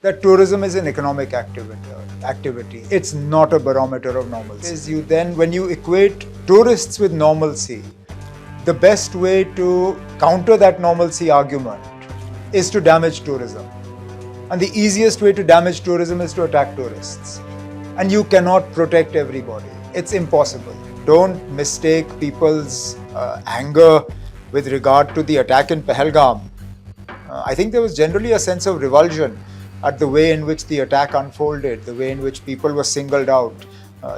that tourism is an economic activity. It's not a barometer of normalcy. When you equate tourists with normalcy, the best way to counter that normalcy argument is to damage tourism. And the easiest way to damage tourism is to attack tourists. And you cannot protect everybody. It's impossible. Don't mistake people's anger with regard to the attack in Pahalgam. I think there was generally a sense of revulsion at the way in which the attack unfolded, the way in which people were singled out,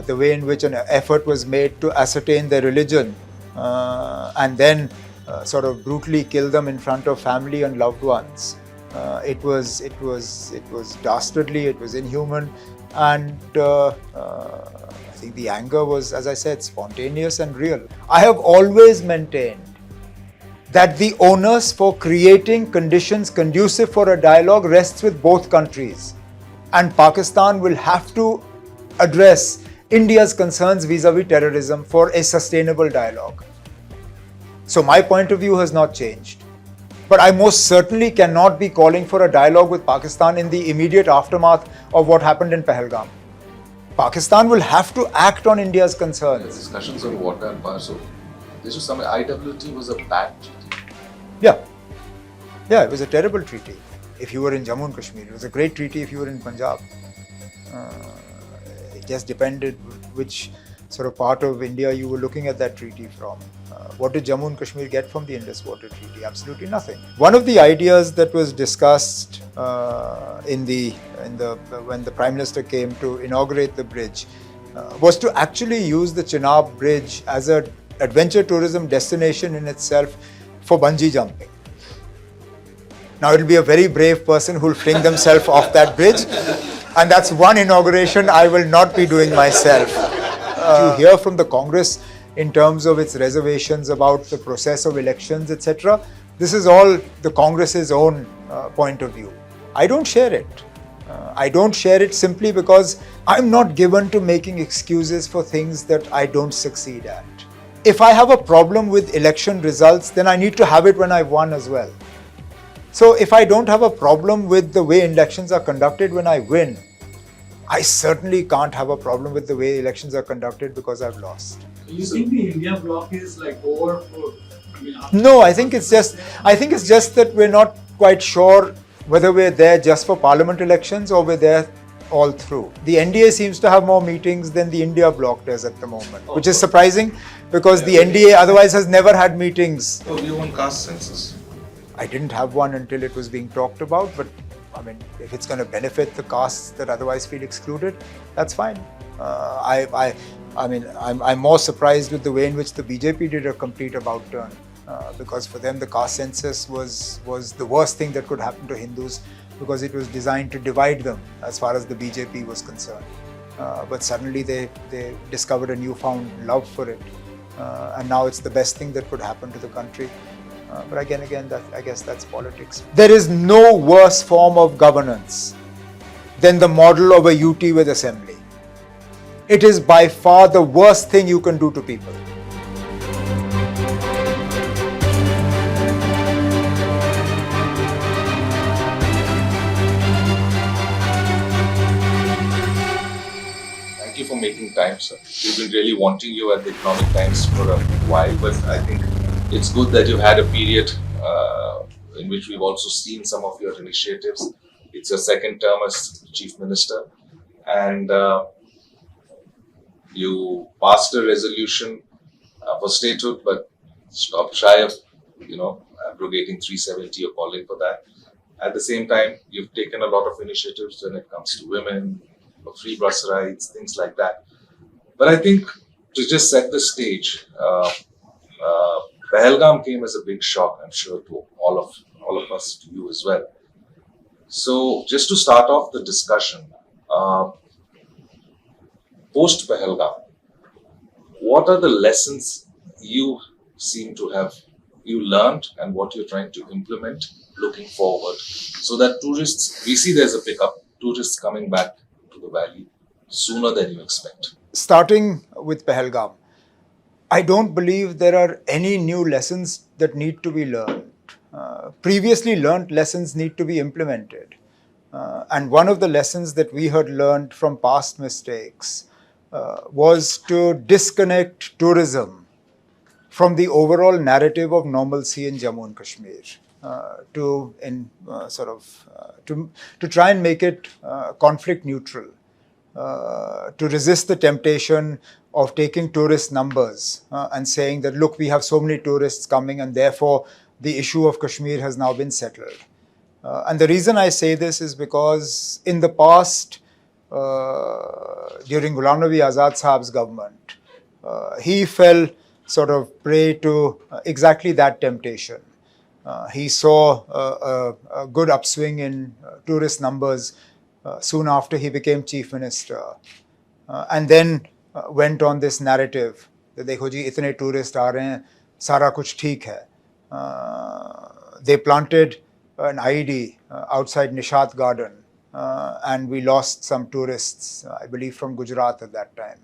the way in which an effort was made to ascertain their religion and then sort of brutally kill them in front of family and loved ones. It was dastardly, it was inhuman, and I think the anger was, as I said, spontaneous and real. I have always maintained that the onus for creating conditions conducive for a dialogue rests with both countries, and Pakistan will have to address India's concerns vis-a-vis terrorism for a sustainable dialogue. So my point of view has not changed. But I most certainly cannot be calling for a dialogue with Pakistan in the immediate aftermath of what happened in Pahalgam. Pakistan will have to act on India's concerns. The discussions on water and power. So this was something. IWT was a bad treaty. Yeah, it was a terrible treaty. If you were in Jammu and Kashmir, it was a great treaty if you were in Punjab. It just depended which sort of part of India you were looking at that treaty from. What did Jammu and Kashmir get from the Indus Water Treaty? Absolutely nothing. One of the ideas that was discussed when the Prime Minister came to inaugurate the bridge was to actually use the Chenab Bridge as an adventure tourism destination in itself for bungee jumping. Now, it will be a very brave person who will fling themselves off that bridge, and that's one inauguration I will not be doing myself. You hear from the Congress in terms of its reservations about the process of elections, etc. This is all the Congress's own point of view. I don't share it. I don't share it simply because I'm not given to making excuses for things that I don't succeed at. If I have a problem with election results, then I need to have it when I've won as well. So if I don't have a problem with the way elections are conducted when I win, I certainly can't have a problem with the way elections are conducted because I've lost. You think the India bloc is like over for? No, I think it's just that we're not quite sure whether we're there just for parliament elections or we're there all through. The NDA seems to have more meetings than the India bloc does at the moment, which is surprising because the NDA otherwise has never had meetings. Oh, you want caste census? I didn't have one until it was being talked about, but I mean, if it's going to benefit the castes that otherwise feel excluded, that's fine. I'm more surprised with the way in which the BJP did a complete about turn, because for them the caste census was the worst thing that could happen to Hindus because it was designed to divide them as far as the BJP was concerned. But suddenly they discovered a newfound love for it, and now it's the best thing that could happen to the country. But again, I guess that's politics. There is no worse form of governance than the model of a UT with assembly. It is by far the worst thing you can do to people. Thank you for making time, sir. We've been really wanting you at the Economic Times for a while, but I think it's good that you've had a period in which we've also seen some of your initiatives. It's your second term as Chief Minister, and you passed a resolution for statehood, but stopped shy of, abrogating 370 or calling for that. At the same time, you've taken a lot of initiatives when it comes to women, for free bus rides, things like that. But I think to just set the stage, Pahalgam came as a big shock, I'm sure, to all of us, to you as well. So just to start off the discussion, post Pahalgam, what are the lessons you seem to have learned and what you're trying to implement looking forward, so that tourists, we see there's a pickup, tourists coming back to the valley sooner than you expect? Starting with Pahalgam, I don't believe there are any new lessons that need to be learned. Previously learned lessons need to be implemented. And one of the lessons that we had learned from past mistakes was to disconnect tourism from the overall narrative of normalcy in Jammu and Kashmir, to try and make it conflict neutral, to resist the temptation of taking tourist numbers and saying that, look, we have so many tourists coming and therefore the issue of Kashmir has now been settled. And the reason I say this is because in the past, during Ghulam Nabi Azad Sahab's government, he fell sort of prey to exactly that temptation. He saw a good upswing in tourist numbers soon after he became chief minister, and then went on this narrative that देखो जी इतने tourists आ रहे हैं, सारा कुछ ठीक है. They planted an IED outside Nishat Garden, and we lost some tourists, I believe from Gujarat at that time.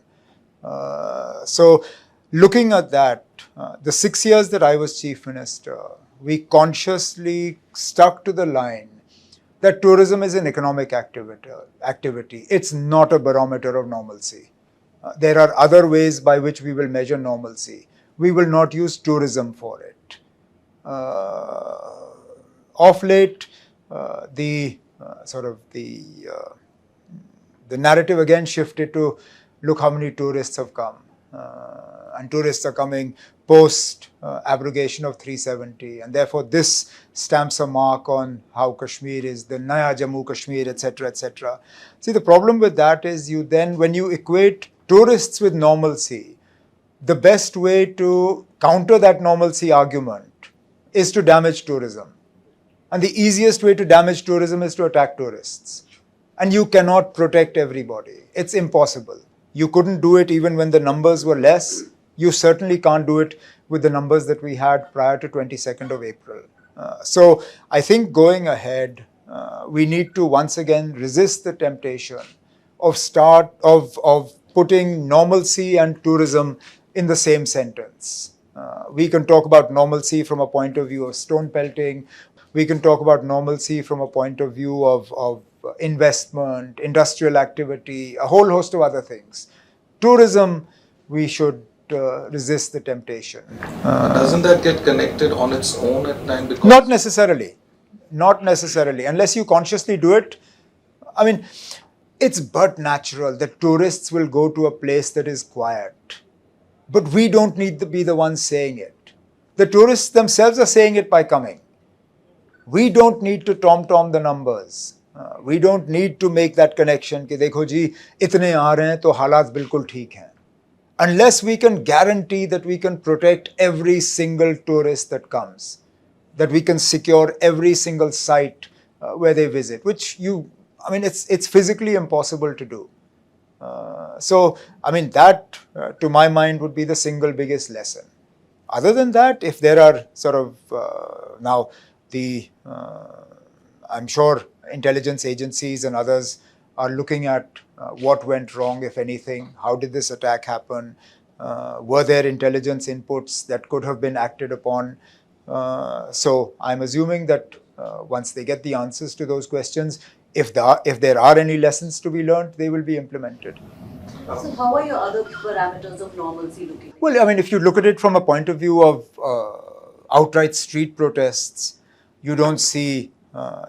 So looking at that, the 6 years that I was chief minister, we consciously stuck to the line that tourism is an economic activity. It's not a barometer of normalcy. There are other ways by which we will measure normalcy. We will not use tourism for it. Of late, the narrative again shifted to, look how many tourists have come. And tourists are coming post abrogation of 370, and therefore this stamps a mark on how Kashmir is the Naya Jammu Kashmir, etc., etc. See, the problem with that is when you equate tourists with normalcy, the best way to counter that normalcy argument is to damage tourism. And the easiest way to damage tourism is to attack tourists. And you cannot protect everybody. It's impossible. You couldn't do it even when the numbers were less. You certainly can't do it with the numbers that we had prior to 22nd of April. So I think going ahead, we need to once again resist the temptation of putting normalcy and tourism in the same sentence. We can talk about normalcy from a point of view of stone pelting. We can talk about normalcy from a point of view of investment, industrial activity, a whole host of other things. Tourism, we should resist the temptation. Doesn't that get connected on its own at times? Because Not necessarily. Not necessarily. Unless you consciously do it. I mean, it's but natural that tourists will go to a place that is quiet. But we don't need to be the ones saying it. The tourists themselves are saying it by coming. We don't need to tom-tom the numbers. We don't need to make that connection कि देखो जी इतने आ रहे हैं तो हालात बिल्कुल ठीक हैं. Unless we can guarantee that we can protect every single tourist that comes, that we can secure every single site where they visit, it's physically impossible to do. That to my mind would be the single biggest lesson. Other than that, if there are I'm sure intelligence agencies and others are looking at what went wrong, if anything. How did this attack happen? Were there intelligence inputs that could have been acted upon? So I'm assuming that once they get the answers to those questions, if there are any lessons to be learned, they will be implemented. So how are your other parameters of normalcy looking? Well, I mean, if you look at it from a point of view of outright street protests, you don't see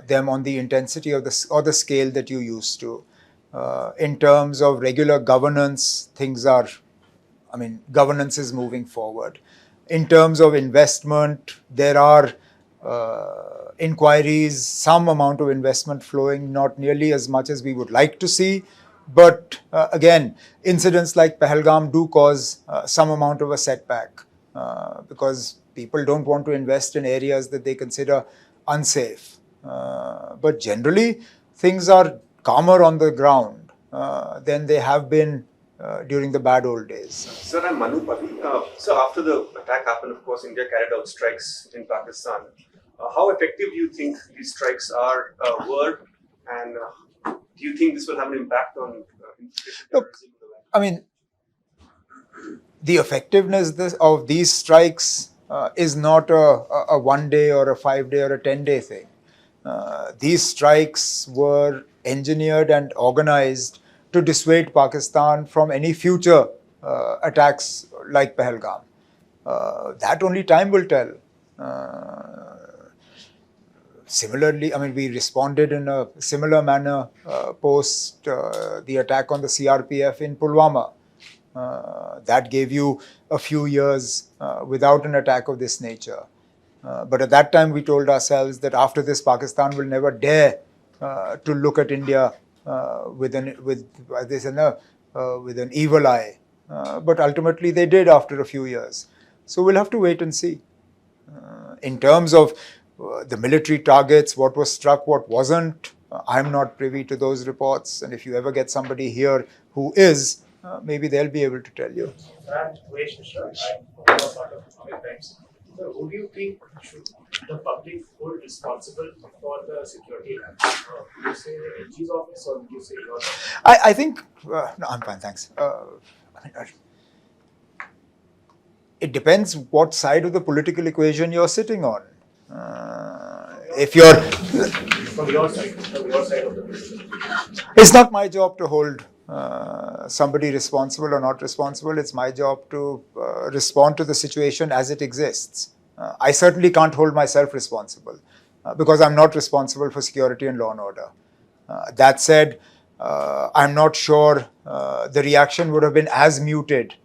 them on the intensity or the scale that you used to. In terms of regular governance, governance is moving forward. In terms of investment, there are inquiries, some amount of investment flowing, not nearly as much as we would like to see. But again, incidents like Pahalgam do cause some amount of a setback because people don't want to invest in areas that they consider unsafe. But generally, things are calmer on the ground than they have been during the bad old days. Sir, I'm Manu Pavi. So after the attack happened, of course, India carried out strikes in Pakistan. How effective do you think these strikes were, and do you think this will have an impact on Look, I mean, the effectiveness of these strikes is not a 1 day or a 5 day or a 10 day thing. These strikes were engineered and organized to dissuade Pakistan from any future attacks like Pahalgam. That only time will tell. Similarly, I mean, we responded in a similar manner post the attack on the CRPF in Pulwama. That gave you a few years without an attack of this nature. But at that time, we told ourselves that after this, Pakistan will never dare to look at India with an evil eye. But ultimately, they did after a few years. So we'll have to wait and see. In terms of the military targets, what was struck, what wasn't, I'm not privy to those reports. And if you ever get somebody here who is, maybe they'll be able to tell you. So, who do you think should the public hold responsible for the security? Would you say the AG's office or would you say your office? I think, no, I'm fine, thanks. It depends what side of the political equation you're sitting on. If you're From your side of the business. It's not my job to hold somebody responsible or not responsible. It's my job to respond to the situation as it exists. I certainly can't hold myself responsible because I'm not responsible for security and law and order. That said, I'm not sure the reaction would have been as muted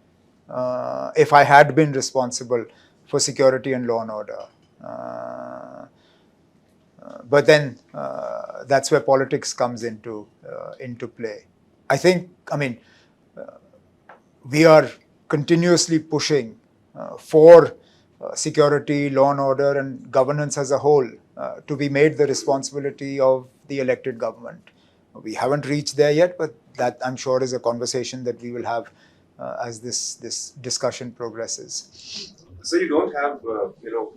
if I had been responsible for security and law and order. But then that's where politics comes into play. I think, we are continuously pushing for security, law and order, and governance as a whole to be made the responsibility of the elected government. We haven't reached there yet, but that I'm sure is a conversation that we will have as this discussion progresses. So you don't have,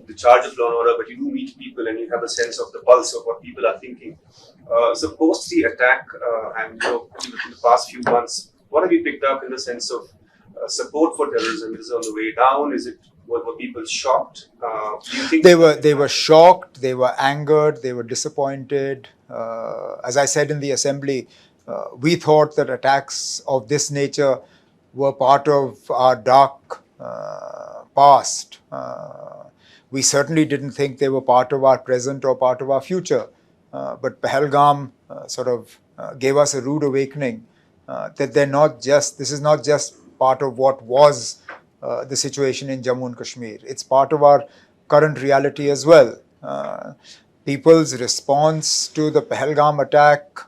the charge of law and order, but you do meet people and you have a sense of the pulse of what people are thinking. So post the attack and in the past few months, what have you picked up in the sense of support for terrorism? Is it on the way down? Were people shocked? Do you think they were shocked, they were angered, they were disappointed. As I said in the assembly, we thought that attacks of this nature were part of our dark past. We certainly didn't think they were part of our present or part of our future. But Pahalgam sort of gave us a rude awakening that this is not just part of what was the situation in Jammu and Kashmir. It's part of our current reality as well. People's response to the Pahalgam attack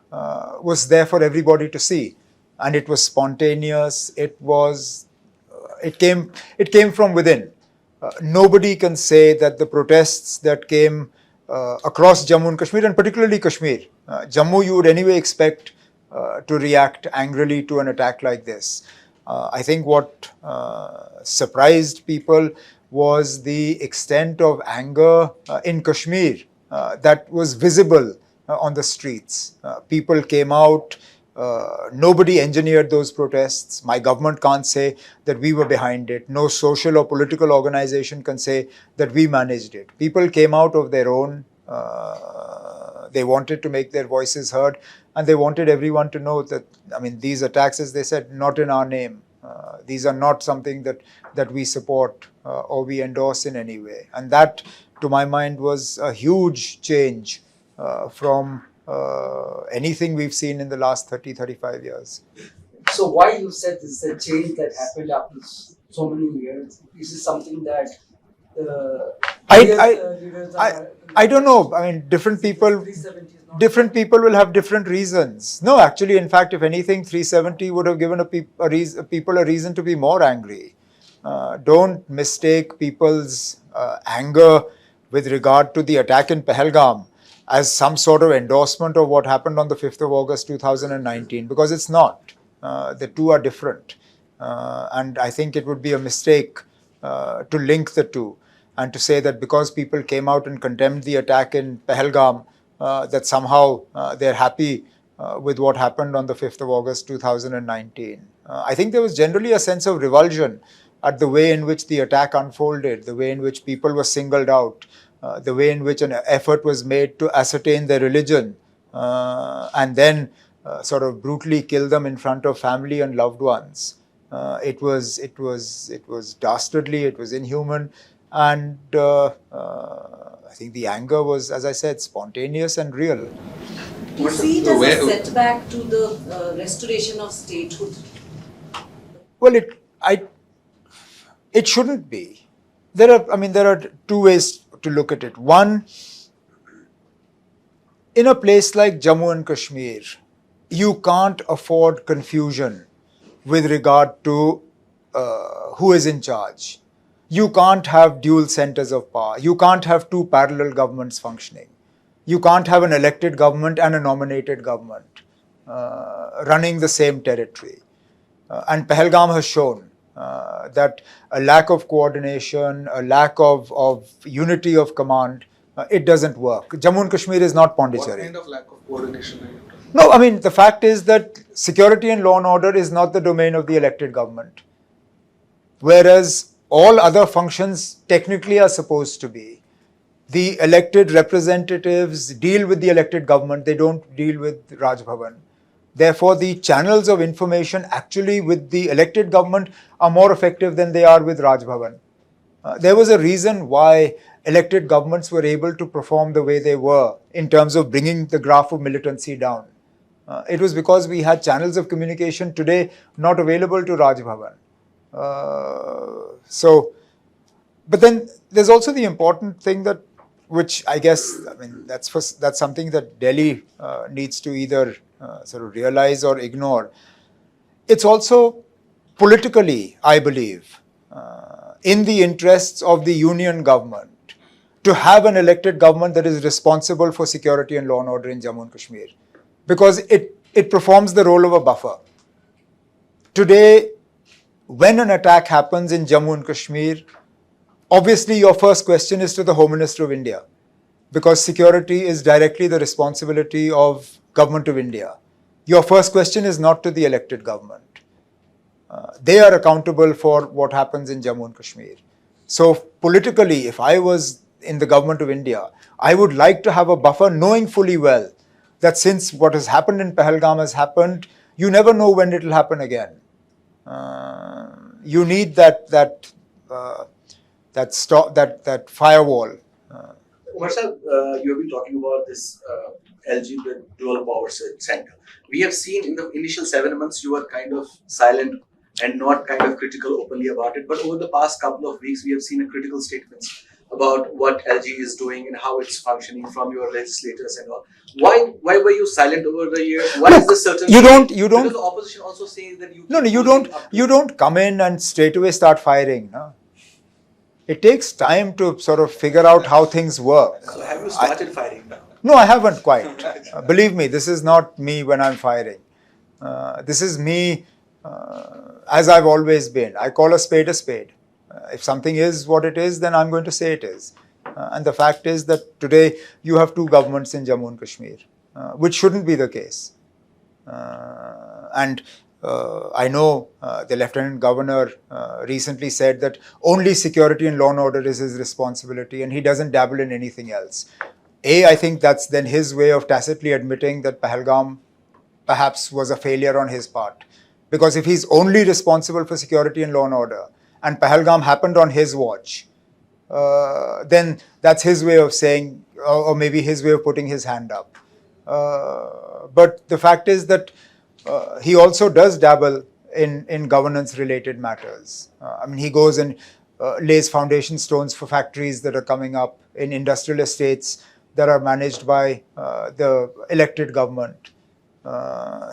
was there for everybody to see. And it was spontaneous. It came from within. Nobody can say that the protests that came across Jammu and Kashmir, and particularly Kashmir, Jammu you would anyway expect to react angrily to an attack like this. I think what surprised people was the extent of anger in Kashmir that was visible on the streets. People came out. Nobody engineered those protests. My government can't say that we were behind it. No social or political organization can say that we managed it. People came out of their own. They wanted to make their voices heard, and they wanted everyone to know that, these attacks, as they said, not in our name. These are not something that we support or we endorse in any way. And that, to my mind, was a huge change from anything we've seen in the last 30-35 years. So why you said this is a change that happened after so many years? Is this something that I don't know. Different people will have different reasons. No, actually, in fact, if anything, 370 would have given people a reason to be more angry. Don't mistake people's anger with regard to the attack in Pahalgam as some sort of endorsement of what happened on the 5th of August 2019, because it's not. The two are different. And I think it would be a mistake to link the two and to say that because people came out and condemned the attack in Pahalgam, that somehow they're happy with what happened on the 5th of August 2019. I think there was generally a sense of revulsion at the way in which the attack unfolded, the way in which people were singled out, the way in which an effort was made to ascertain their religion and then sort of brutally kill them in front of family and loved ones. It was dastardly, it was inhuman, and I think the anger was, as I said, spontaneous and real. Do you see it as a setback to the restoration of statehood? Well, it shouldn't be. There are two ways to look at it. One, in a place like Jammu and Kashmir, you can't afford confusion with regard to who is in charge. You can't have dual centers of power. You can't have two parallel governments functioning. You can't have an elected government and a nominated government running the same territory. And Pahalgam has shown that a lack of coordination, a lack of unity of command, it doesn't work. Jammu and Kashmir is not Pondicherry. What kind of lack of coordination are you talking? No, I mean, the fact is that security and law and order is not the domain of the elected government. Whereas all other functions technically are supposed to be. The elected representatives deal with the elected government, they don't deal with Raj Bhavan. Therefore, the channels of information actually with the elected government are more effective than they are with Raj Bhavan. There was a reason why elected governments were able to perform the way they were in terms of bringing the graph of militancy down. It was because we had channels of communication today not available to Raj Bhavan. But then there's also the important thing that, which I guess, that's something that Delhi needs to either sort of realize or ignore. It's also politically, I believe, in the interests of the union government to have an elected government that is responsible for security and law and order in Jammu and Kashmir, because it performs the role of a buffer. Today, when an attack happens in Jammu and Kashmir, obviously your first question is to the Home Minister of India, because security is directly the responsibility of Government of India. Your first question is not to the elected government. They are accountable for what happens in Jammu and Kashmir. So politically, if I was in the Government of India, I would like to have a buffer, knowing fully well that since what has happened in Pahalgam has happened, you never know when it will happen again. You need that firewall. Umar sir, you have been talking about this LG, the dual power center. We have seen in the initial 7 months you were kind of silent and not kind of critical openly about it. But over the past couple of weeks, we have seen a critical statements about what LG is doing and how it's functioning from your legislators and all. Why were you silent over the years? Why is this certain? You don't. Because the opposition also says that you. No, you don't come in and straight away start firing. No? It takes time to sort of figure out how things work. So have you started firing now? No, I haven't quite. Believe me, this is not me when I'm firing. This is me as I've always been. I call a spade a spade. If something is what it is, then I'm going to say it is. And the fact is that today you have two governments in Jammu and Kashmir, which shouldn't be the case. And I know the Lieutenant Governor recently said that only security and law and order is his responsibility and he doesn't dabble in anything else. I think that's then his way of tacitly admitting that Pahalgam perhaps was a failure on his part. Because if he's only responsible for security and law and order, and Pahalgam happened on his watch, then that's his way of saying, or maybe his way of putting his hand up. But the fact is that he also does dabble in governance-related matters. He goes and lays foundation stones for factories that are coming up in industrial estates that are managed by the elected government.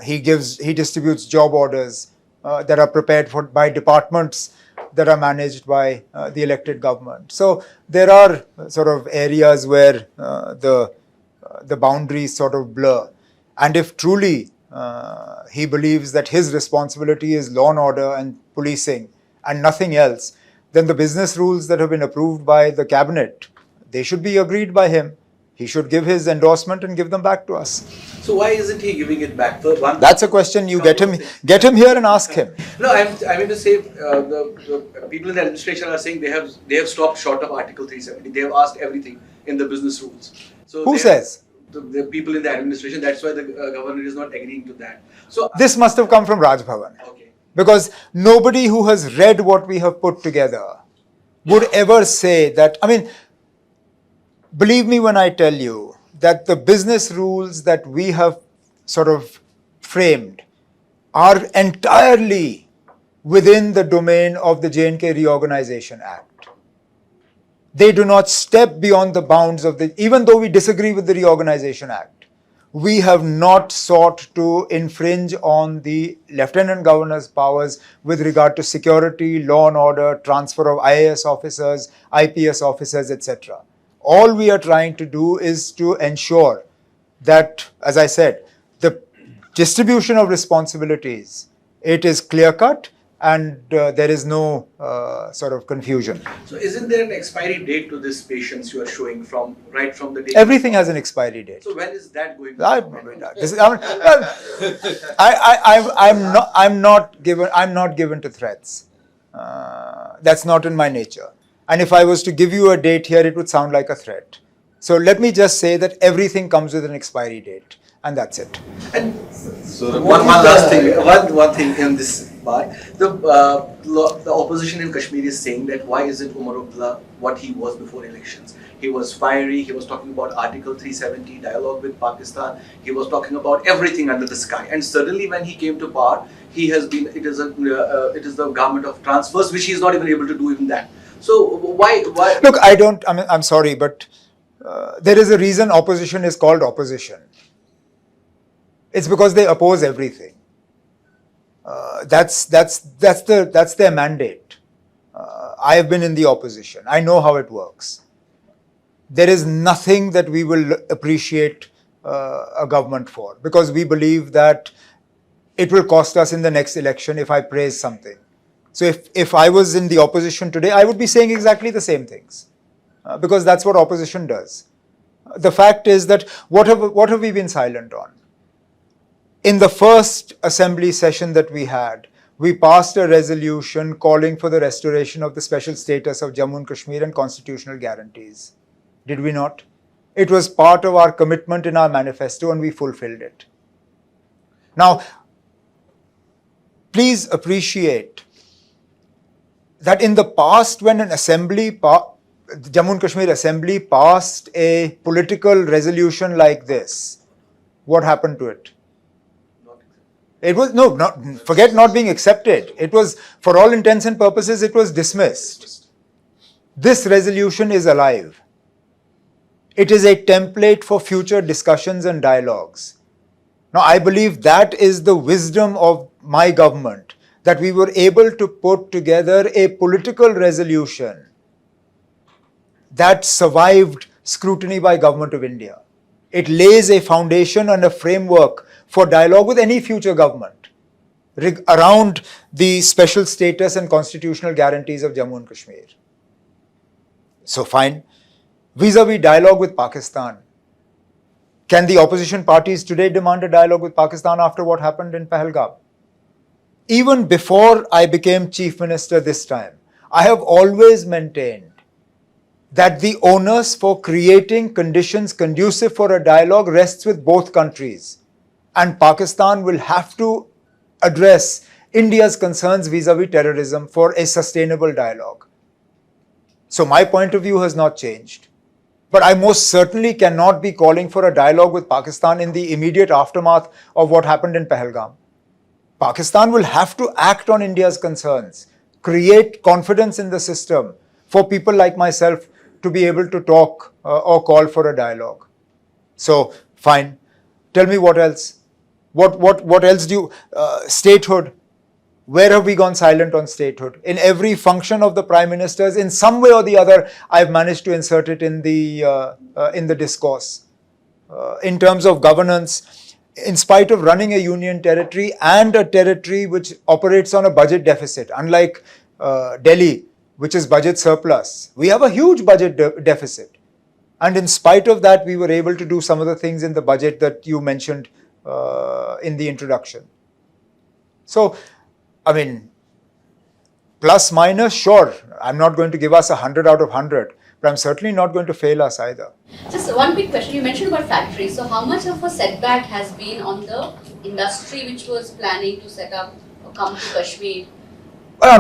He distributes job orders that are prepared for by departments that are managed by the elected government. So there are sort of areas where the boundaries sort of blur. And if truly he believes that his responsibility is law and order and policing and nothing else, then the business rules that have been approved by the cabinet, they should be agreed by him. he should give his endorsement and give them back to us. So why isn't he giving it back? For one, That's a question you get him here and ask him. No, I mean to say the people in the administration are saying they have stopped short of Article 370. They have asked everything in the business rules. So Who says? The people in the administration. That's why the governor is not agreeing to that. So This must have come from Raj Bhavan. okay. Because nobody who has read what we have put together would ever say that, I mean, believe me when I tell you that the business rules that we have sort of framed are entirely within the domain of the J&K Reorganization Act. They do not step beyond the bounds of even though we disagree with the Reorganization Act, we have not sought to infringe on the Lieutenant Governor's powers with regard to security, law and order, transfer of IAS officers, IPS officers, etc. All we are trying to do is to ensure that, as I said, the distribution of responsibilities, it is clear-cut and there is no sort of confusion. So isn't there an expiry date to this patience you are showing right from the day? Everything has an expiry date. So when is that going to I'm not given to threats. That's not in my nature. And if I was to give you a date here, it would sound like a threat. So let me just say that everything comes with an expiry date, and that's it. And one last thing, one thing in this part, the opposition in Kashmir is saying that why isn't Omar Abdullah what he was before elections? He was fiery. He was talking about Article 370, dialogue with Pakistan. He was talking about everything under the sky. And suddenly, when he came to power, he has been. It is the government of transfers, which he is not even able to do even that. So why? Look, I'm sorry, but there is a reason opposition is called opposition. It's because they oppose everything. That's their mandate. I have been in the opposition. I know how it works. There is nothing that we will appreciate a government for, because we believe that it will cost us in the next election if I praise something. So if I was in the opposition today, I would be saying exactly the same things, because that's what opposition does. The fact is that what have we been silent on? In the first assembly session that we had, we passed a resolution calling for the restoration of the special status of Jammu and Kashmir and constitutional guarantees. Did we not? It was part of our commitment in our manifesto and we fulfilled it. Now, please appreciate that in the past, when an assembly, Jammu and Kashmir Assembly passed a political resolution like this, what happened to it? It was, forget not being accepted. It was, for all intents and purposes, it was dismissed. This resolution is alive. It is a template for future discussions and dialogues. Now, I believe that is the wisdom of my government, that we were able to put together a political resolution that survived scrutiny by Government of India. It lays a foundation and a framework for dialogue with any future government around the special status and constitutional guarantees of Jammu and Kashmir. So fine. Vis-a-vis dialogue with Pakistan. Can the opposition parties today demand a dialogue with Pakistan after what happened in Pahalgam? Even before I became Chief Minister this time, I have always maintained that the onus for creating conditions conducive for a dialogue rests with both countries. And Pakistan will have to address India's concerns vis-a-vis terrorism for a sustainable dialogue. So my point of view has not changed. But I most certainly cannot be calling for a dialogue with Pakistan in the immediate aftermath of what happened in Pahalgam. Pakistan will have to act on India's concerns, create confidence in the system for people like myself to be able to talk or call for a dialogue. So, fine. Tell me what else. What else do you... statehood. Where have we gone silent on statehood? In every function of the Prime Minister's, in some way or the other, I've managed to insert it in the discourse. In terms of governance, in spite of running a union territory and a territory which operates on a budget deficit, unlike Delhi, which is budget surplus, we have a huge budget deficit. And in spite of that, we were able to do some of the things in the budget that you mentioned in the introduction. So, I mean, plus minus, sure, I'm not going to give us 100 out of 100, but I'm certainly not going to fail us either. Just one quick question. You mentioned about factories. So how much of a setback has been on the industry which was planning to set up or come to Kashmir? Well,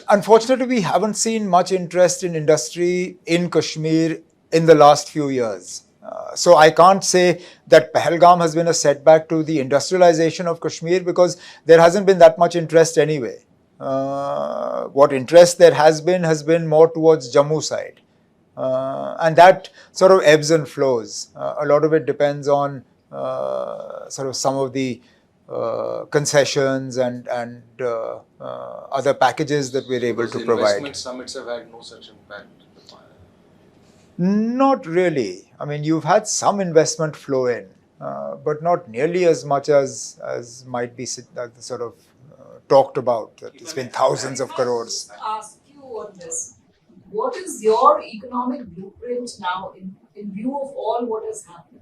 unfortunately, we haven't seen much interest in industry in Kashmir in the last few years. So I can't say that Pahalgam has been a setback to the industrialization of Kashmir because there hasn't been that much interest anyway. What interest there has been more towards Jammu side. And that sort of ebbs and flows. A lot of it depends on sort of some of the concessions and other packages that we're able to provide. Investment summits have had no such impact. Not really. I mean, you've had some investment flow in, but not nearly as much as might be sort of talked about. That it's been thousands of crores. Ask you on this. What is your economic blueprint now in view of all what has happened?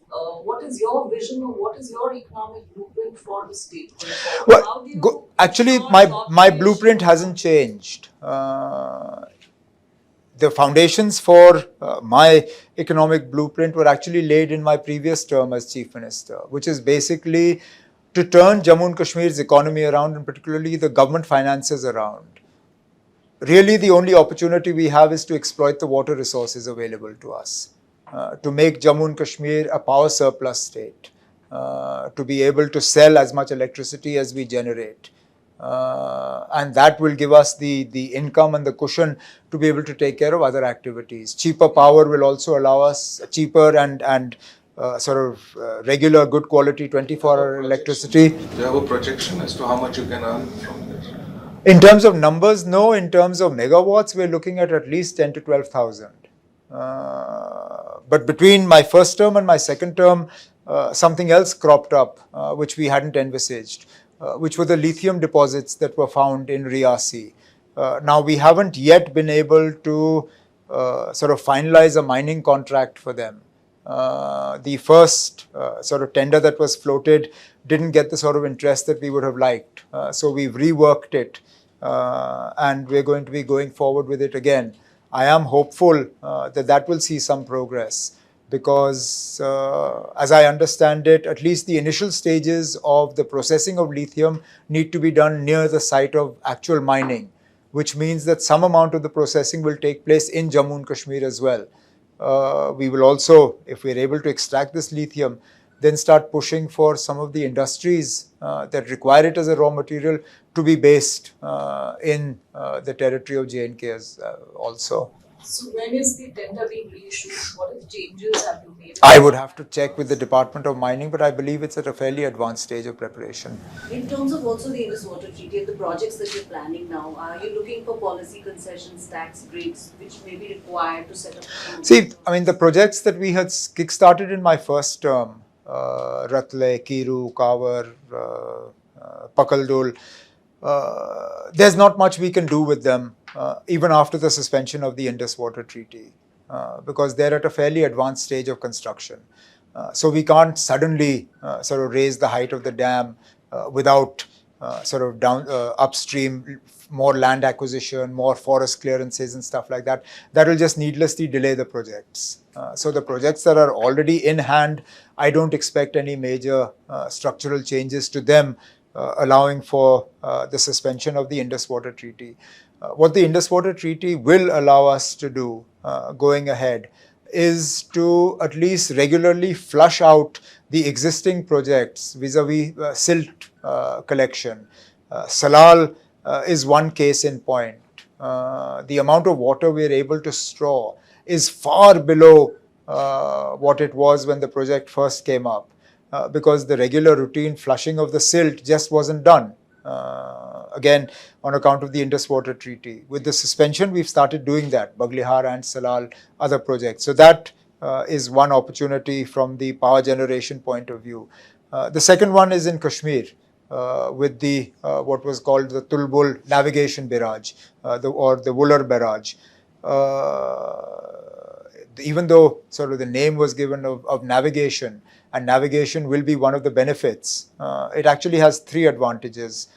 What is your vision or what is your economic blueprint for the state? Well, actually, my blueprint hasn't changed. The foundations for my economic blueprint were actually laid in my previous term as Chief Minister, which is basically to turn Jammu and Kashmir's economy around, and particularly the government finances around. Really, the only opportunity we have is to exploit the water resources available to us, to make Jammu and Kashmir a power surplus state, to be able to sell as much electricity as we generate. And that will give us the income and the cushion to be able to take care of other activities. Cheaper power will also allow us cheaper and regular, good quality 24-hour electricity. Do you have a projection as to how much you can earn from this? In terms of numbers, no. In terms of megawatts, we're looking at least 10 to 12,000. But between my first term and my second term, something else cropped up, which we hadn't envisaged. Which were the lithium deposits that were found in Riyasi. Now, we haven't yet been able to sort of finalize a mining contract for them. The first sort of tender that was floated didn't get the sort of interest that we would have liked. So we've reworked it and we're going to be going forward with it again. I am hopeful that will see some progress. Because as I understand it, at least the initial stages of the processing of lithium need to be done near the site of actual mining, which means that some amount of the processing will take place in Jammu and Kashmir as well. We will also, if we're able to extract this lithium, then start pushing for some of the industries that require it as a raw material to be based in the territory of J&K also. So when is the tender being reissued? What changes have you made? I would have to check with the Department of Mining, but I believe it's at a fairly advanced stage of preparation. In terms of also the Indus Water Treaty and the projects that you're planning now, are you looking for policy concessions, tax breaks, which may be required to set up? See, I mean, the projects that we had kick-started in my first term, Ratle, Kiru, Kawar, Pakaldul, there's not much we can do with them, even after the suspension of the Indus Water Treaty, because they're at a fairly advanced stage of construction. So we can't suddenly sort of raise the height of the dam without upstream more land acquisition, more forest clearances and stuff like that. That will just needlessly delay the projects. So the projects that are already in hand, I don't expect any major structural changes to them, allowing for the suspension of the Indus Water Treaty. What the Indus Water Treaty will allow us to do going ahead is to at least regularly flush out the existing projects vis-a-vis silt collection. Salal is one case in point. The amount of water we are able to store is far below what it was when the project first came up, because the regular routine flushing of the silt just wasn't done. Again, on account of the Indus Water Treaty. With the suspension, we've started doing that, Baglihar and Salal, other projects. So that is one opportunity from the power generation point of view. The second one is in Kashmir, with the what was called the Tulbul navigation barrage, or the Wular barrage. even though sort of the name was given of navigation, and navigation will be one of the benefits, it actually has three advantages.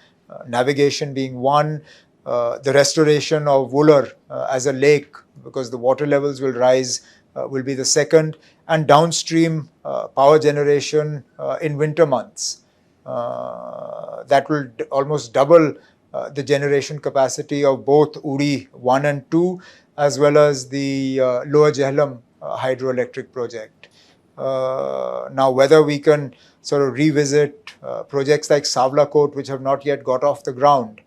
Navigation being one, the restoration of Wooler as a lake, because the water levels will rise, will be the second, and downstream power generation in winter months. That will almost double the generation capacity of both Uri 1 and 2, as well as the Lower Jhelum hydroelectric project. Now, whether we can sort of revisit projects like Savlakot, which have not yet got off the ground,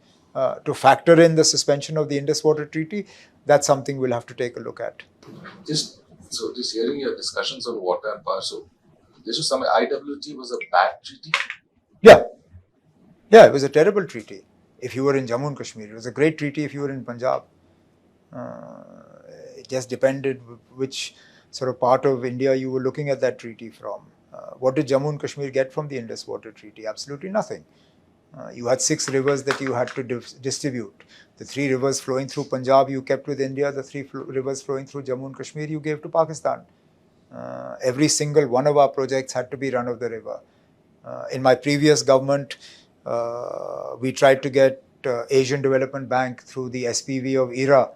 to factor in the suspension of the Indus Water Treaty, that's something we'll have to take a look at. Just hearing your discussions on water and power. So this was something IWT was a bad treaty. Yeah, it was a terrible treaty if you were in Jammu and Kashmir. It was a great treaty if you were in Punjab. It just depended which sort of part of India you were looking at that treaty from. What did Jammu and Kashmir get from the Indus Water Treaty? Absolutely nothing. You had 6 rivers that you had to distribute. The 3 rivers flowing through Punjab you kept with India. The 3 rivers flowing through Jammu and Kashmir you gave to Pakistan. Every single one of our projects had to be run of the river. In my previous government, we tried to get Asian Development Bank through the SPV of ERA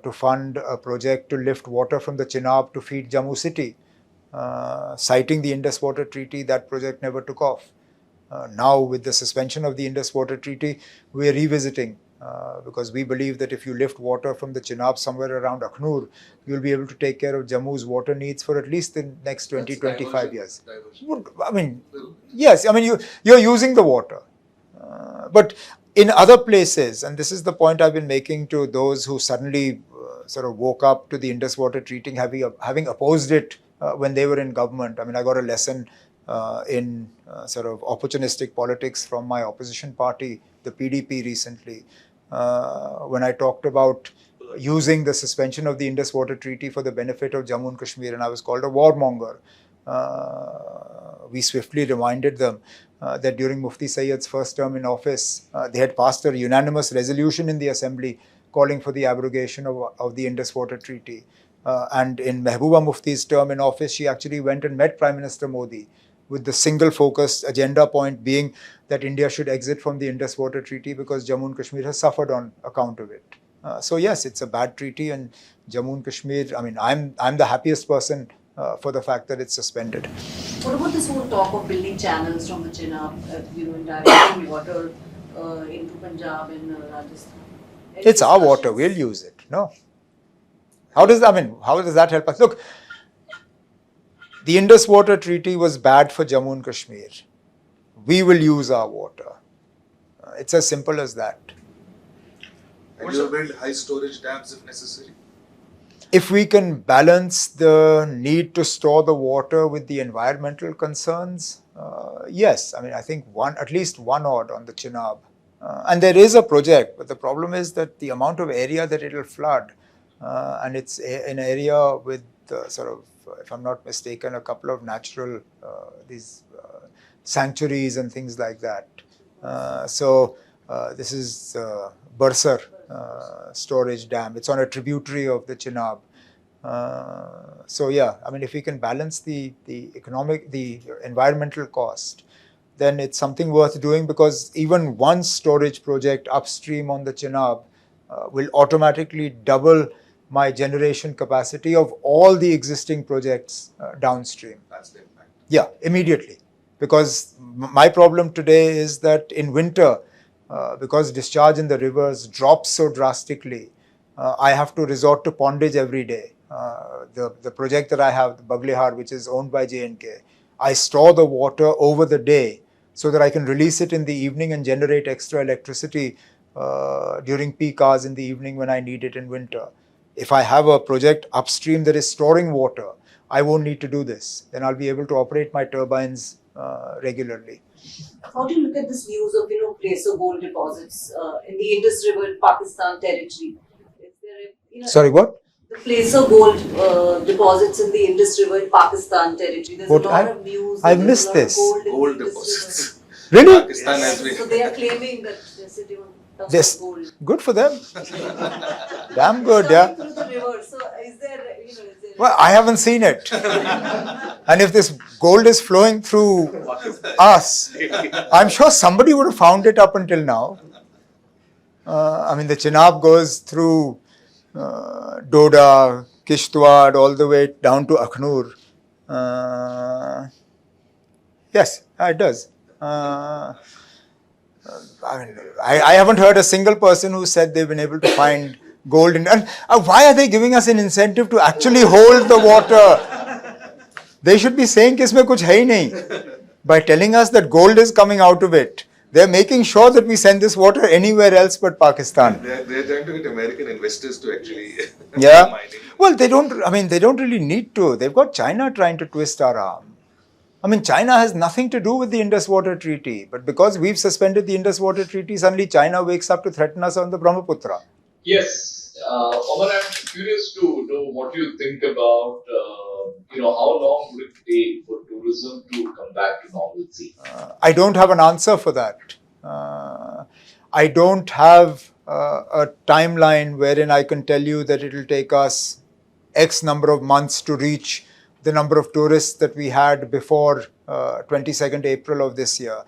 to fund a project to lift water from the Chenab to feed Jammu city. Citing the Indus Water Treaty, that project never took off. Now, with the suspension of the Indus Water Treaty, we are revisiting because we believe that if you lift water from the Chenab somewhere around Akhnur, you'll be able to take care of Jammu's water needs for at least the next 20-25 years. I mean, yes, I mean, you're using the water. But in other places, and this is the point I've been making to those who suddenly sort of woke up to the Indus Water Treaty, having opposed it when they were in government. I mean, I got a lesson in sort of opportunistic politics from my opposition party, the PDP, recently, when I talked about using the suspension of the Indus Water Treaty for the benefit of Jammu and Kashmir, and I was called a warmonger. We swiftly reminded them that during Mufti Sayyid's first term in office, they had passed a unanimous resolution in the assembly calling for the abrogation of the Indus Water Treaty. And in Mehbooba Mufti's term in office, she actually went and met Prime Minister Modi with the single focused agenda point being that India should exit from the Indus Water Treaty because Jammu and Kashmir has suffered on account of it. So yes, it's a bad treaty, and Jammu and Kashmir, I mean, I'm the happiest person for the fact that it's suspended. What about this whole talk of building channels from the Chenab, and diverting water into Punjab and Rajasthan? It's our water, we'll use it. No. How does that help us? Look, the Indus Water Treaty was bad for Jammu and Kashmir. We will use our water. It's as simple as that. And you'll build high storage dams if necessary. If we can balance the need to store the water with the environmental concerns, yes. I mean, I think at least one odd on the Chenab. And there is a project, but the problem is that the amount of area that it will flood, and it's an area with sort of, if I'm not mistaken, a couple of natural sanctuaries and things like that. So this is Bursar storage dam. It's on a tributary of the Chenab. So yeah, I mean, if we can balance the environmental cost, then it's something worth doing, because even one storage project upstream on the Chenab will automatically double my generation capacity of all the existing projects downstream. That's the impact. Yeah, immediately. Because my problem today is that in winter, because discharge in the rivers drops so drastically, I have to resort to pondage every day. The project that I have, the Baglihar, which is owned by J&K, I store the water over the day so that I can release it in the evening and generate extra electricity during peak hours in the evening when I need it in winter. If I have a project upstream that is storing water, I won't need to do this. Then I'll be able to operate my turbines regularly. How do you look at this news of placer gold deposits in the Indus River, Pakistan territory? Is there Sorry, what? The placer gold deposits in the Indus River in Pakistan territory. There's a lot of news. I missed this. Gold deposits. Really? Pakistan has been. So they are claiming that they're sitting on tons of gold. Good for them. Damn good, yeah. Through the river. So is there Well, I haven't seen it. And if this gold is flowing through us, I'm sure somebody would have found it up until now. I mean, the Chenab goes through Doda, Kishtwar, all the way down to Akhnur. Yes, it does. I haven't heard a single person who said they've been able to find gold. And why are they giving us an incentive to actually hold the water? They should be saying, "Kisme kuch hai nahi." By telling us that gold is coming out of it, they're making sure that we send this water anywhere else but Pakistan. They're trying to get American investors to actually Yeah. mining. Well, they don't really need to. They've got China trying to twist our arm. I mean, China has nothing to do with the Indus Water Treaty, but because we've suspended the Indus Water Treaty, suddenly China wakes up to threaten us on the Brahmaputra. Yes, Omar, I'm curious to know what you think about, how long would it take for tourism to come back to normalcy? I don't have an answer for that. I don't have a timeline wherein I can tell you that it will take us X number of months to reach the number of tourists that we had before 22nd April of this year.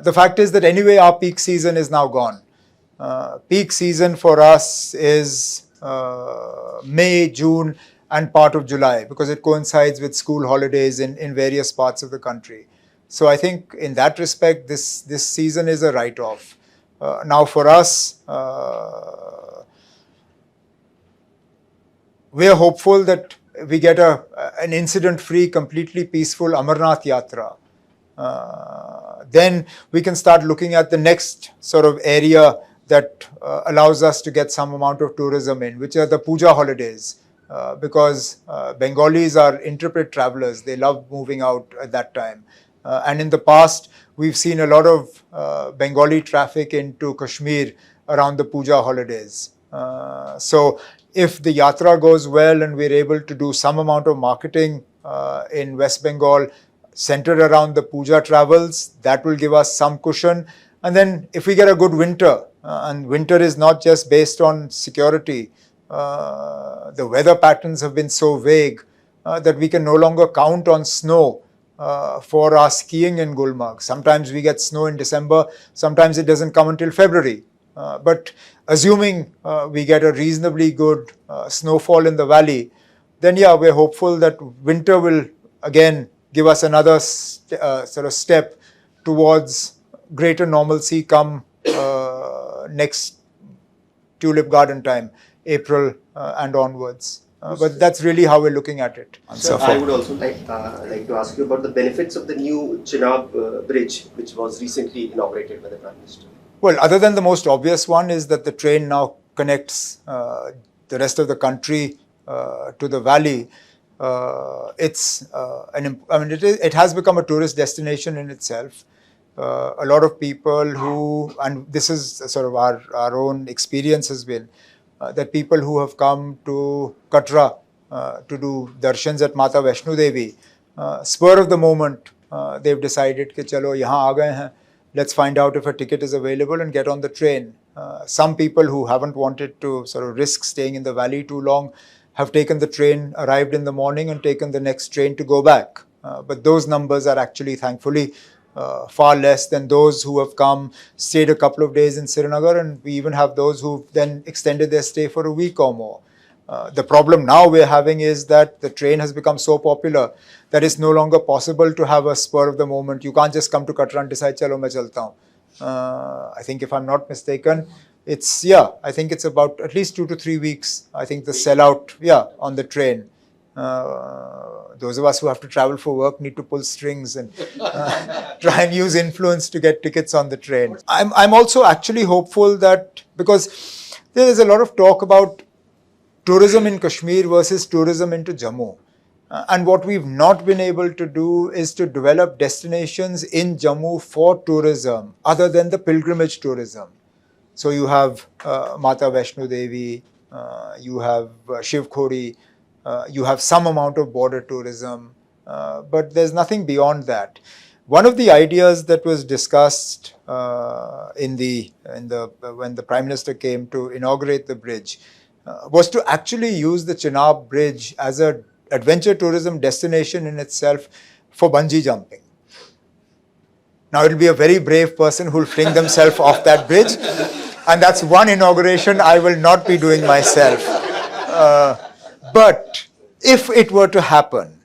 The fact is that anyway, our peak season is now gone. Peak season for us is May, June, and part of July because it coincides with school holidays in various parts of the country. So I think in that respect, this season is a write-off. Now for us, we are hopeful that we get an incident-free, completely peaceful Amarnath Yatra. Then we can start looking at the next sort of area that allows us to get some amount of tourism in, which are the Puja holidays. Because Bengalis are intrepid travelers. They love moving out at that time. And in the past, we've seen a lot of Bengali traffic into Kashmir around the Puja holidays. So if the yatra goes well and we're able to do some amount of marketing in West Bengal centered around the Puja travels, that will give us some cushion. And then if we get a good winter, and winter is not just based on security, the weather patterns have been so vague that we can no longer count on snow for our skiing in Gulmarg. Sometimes we get snow in December, sometimes it doesn't come until February. But assuming we get a reasonably good snowfall in the valley, then yeah, we're hopeful that winter will again give us another sort of step towards greater normalcy come next tulip garden time, April and onwards. But that's really how we're looking at it. So I would also like to ask you about the benefits of the new Chenab Bridge, which was recently inaugurated by the Prime Minister. Well, other than the most obvious one is that the train now connects the rest of the country to the valley. It has become a tourist destination in itself. A lot of people who, and this is sort of our own experience has been, that people who have come to Katra to do darshans at Mata Vaishno Devi, spur of the moment, they've decided कि चलो यहाँ आ गए हैं, let's find out if a ticket is available and get on the train. Some people who haven't wanted to sort of risk staying in the valley too long have taken the train, arrived in the morning and taken the next train to go back. But those numbers are actually, thankfully, far less than those who have come, stayed a couple of days in Srinagar, and we even have those who've then extended their stay for a week or more. The problem now we're having is that the train has become so popular that it's no longer possible to have a spur of the moment. You can't just come to Katra and decide, chalo main chalta hu. I think if I'm not mistaken, I think it's about at least 2 to 3 weeks. I think the sellout, on the train. Those of us who have to travel for work need to pull strings and try and use influence to get tickets on the train. I'm also actually hopeful that, because there is a lot of talk about tourism in Kashmir versus tourism into Jammu. And what we've not been able to do is to develop destinations in Jammu for tourism other than the pilgrimage tourism. So you have Mata Vaishno Devi, you have Shiv Khori, you have some amount of border tourism, but there's nothing beyond that. One of the ideas that was discussed when the Prime Minister came to inaugurate the bridge was to actually use the Chenab Bridge as a adventure tourism destination in itself for bungee jumping. Now, it will be a very brave person who will fling themselves off that bridge, and that's one inauguration I will not be doing myself. But if it were to happen,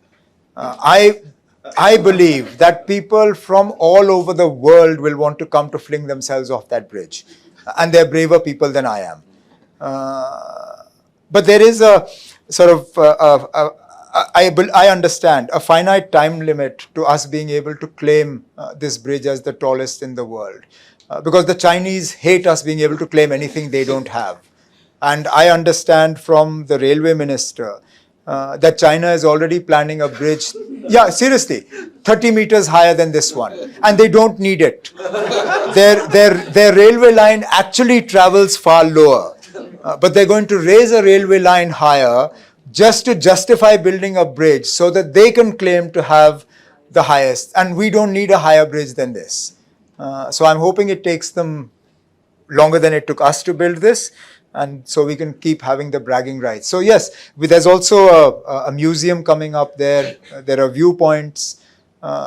I believe that people from all over the world will want to come to fling themselves off that bridge, and they're braver people than I am. But there is a sort of I understand a finite time limit to us being able to claim this bridge as the tallest in the world, because the Chinese hate us being able to claim anything they don't have. And I understand from the railway minister that China is already planning a bridge, yeah, seriously, 30 meters higher than this one, and they don't need it. Their railway line actually travels far lower, but they're going to raise a railway line higher just to justify building a bridge so that they can claim to have the highest, and we don't need a higher bridge than this. So I'm hoping it takes them longer than it took us to build this, and so we can keep having the bragging rights. So yes, there's also a museum coming up there. There are viewpoints.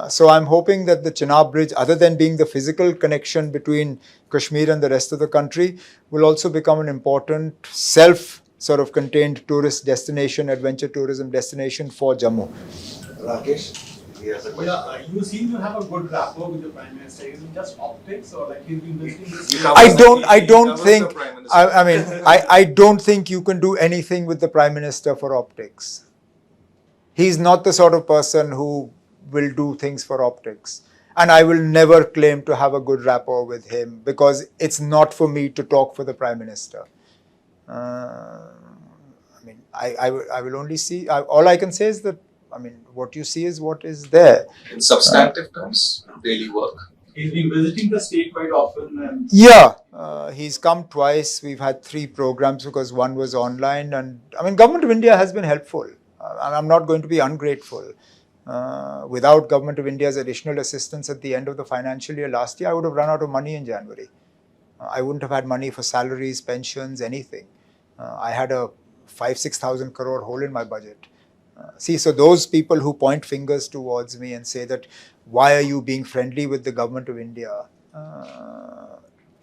So I'm hoping that the Chenab Bridge, other than being the physical connection between Kashmir and the rest of the country, will also become an important self-contained tourist destination, adventure tourism destination for Jammu. Rakesh, he has a question. Yeah, you seem to have a good rapport with the Prime Minister. Is it just optics, or like he's been visiting this? I don't think. I don't think you can do anything with the Prime Minister for optics. He's not the sort of person who will do things for optics. And I will never claim to have a good rapport with him, because it's not for me to talk for the Prime Minister. I will only see, all I can say is that, what you see is what is there. In substantive terms, daily work. He's been visiting the state quite often. And Yeah, he's come twice. We've had 3 programs because one was online. And Government of India has been helpful. I'm not going to be ungrateful. Without Government of India's additional assistance at the end of the financial year last year, I would have run out of money in January. I wouldn't have had money for salaries, pensions, anything. I had a 5,000-6,000 crore hole in my budget. So those people who point fingers towards me and say that, why are you being friendly with the Government of India?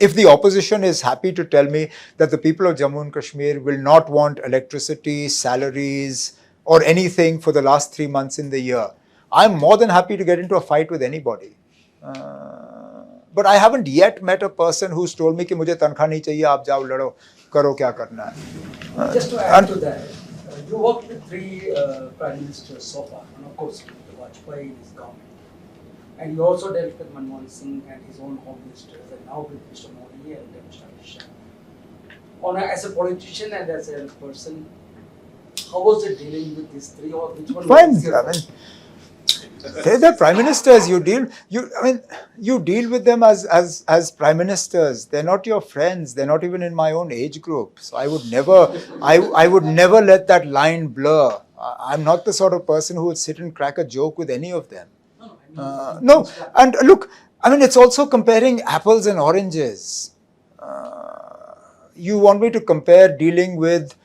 If the opposition is happy to tell me that the people of Jammu and Kashmir will not want electricity, salaries, or anything for the last 3 months in the year, I'm more than happy to get into a fight with anybody. But I haven't yet met a person who's told me कि मुझे तनख्वाह नहीं चाहिए, आप जाओ लड़ो, करो क्या करना है. Just to add to that, you worked with 3 prime ministers so far, and of course with Vajpayee and his government. And you also dealt with Manmohan Singh and his own home ministers, and now with Mr. Modi and Mr. Shah. As a politician and as a person, how was it dealing with these 3, or which one? Fine. They're the prime ministers. You deal with them as prime ministers. They're not your friends. They're not even in my own age group. So I would never let that line blur. I'm not the sort of person who would sit and crack a joke with any of them. No, and look, it's also comparing apples and oranges. You want me to compare dealing with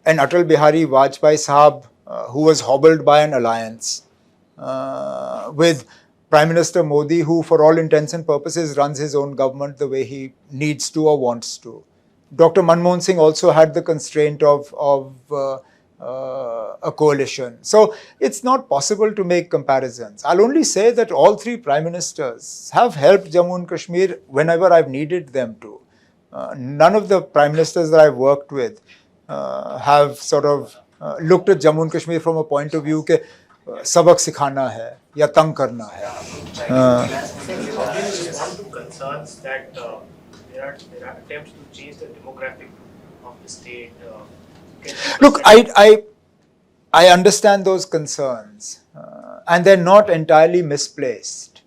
an Atal Bihari Vajpayee Sahab who was hobbled by an alliance, with Prime Minister Modi, who for all intents and purposes runs his own government the way he needs to or wants to. Dr. Manmohan Singh also had the constraint of a coalition. So it's not possible to make comparisons. I'll only say that all 3 Prime Ministers have helped Jammu and Kashmir whenever I've needed them to. None of the Prime Ministers that I've worked with have sort of looked at Jammu and Kashmir from a point of view ke sabak sikhana hai ya tang karna hai. Respond to concerns that there are attempts to change the demographic of the state. Look, I understand those concerns, and they're not entirely misplaced.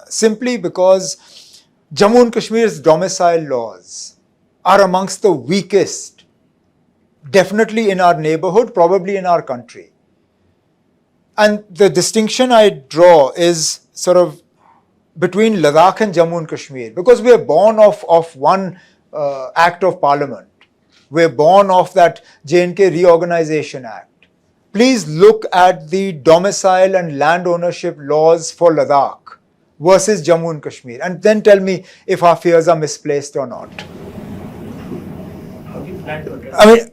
Simply because Jammu and Kashmir's domicile laws are amongst the weakest, definitely in our neighborhood, probably in our country. And the distinction I draw is sort of between Ladakh and Jammu and Kashmir, because we are born of one act of parliament. We're born of that J&K Reorganization Act. please look at the domicile and land ownership laws for Ladakh versus Jammu and Kashmir, and then tell me if our fears are misplaced or not. How do you plan to address I mean,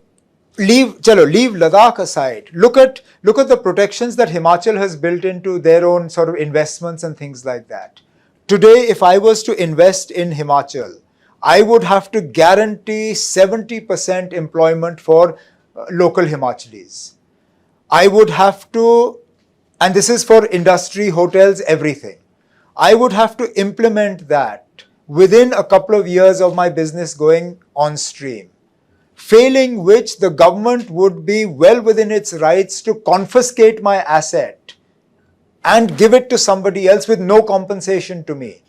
leave Ladakh aside. Look at the protections that Himachal has built into their own sort of investments and things like that. Today, if I was to invest in Himachal, I would have to guarantee 70% employment for local Himachalis. I would have to, and this is for industry, hotels, everything. I would have to implement that within a couple of years of my business going on stream. Failing which, the government would be well within its rights to confiscate my asset and give it to somebody else with no compensation to me.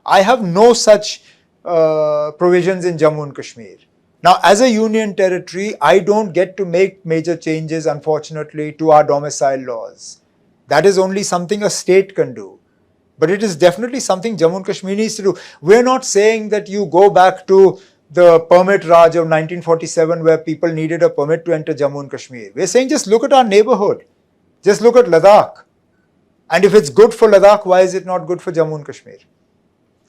I have no such provisions in Jammu and Kashmir. Now, as a union territory, I don't get to make major changes, unfortunately, to our domicile laws. That is only something a state can do. But it is definitely something Jammu and Kashmir needs to do. We're not saying that you go back to the permit Raj of 1947 where people needed a permit to enter Jammu and Kashmir. We're saying just look at our neighborhood. Just look at Ladakh. And if it's good for Ladakh, why is it not good for Jammu and Kashmir?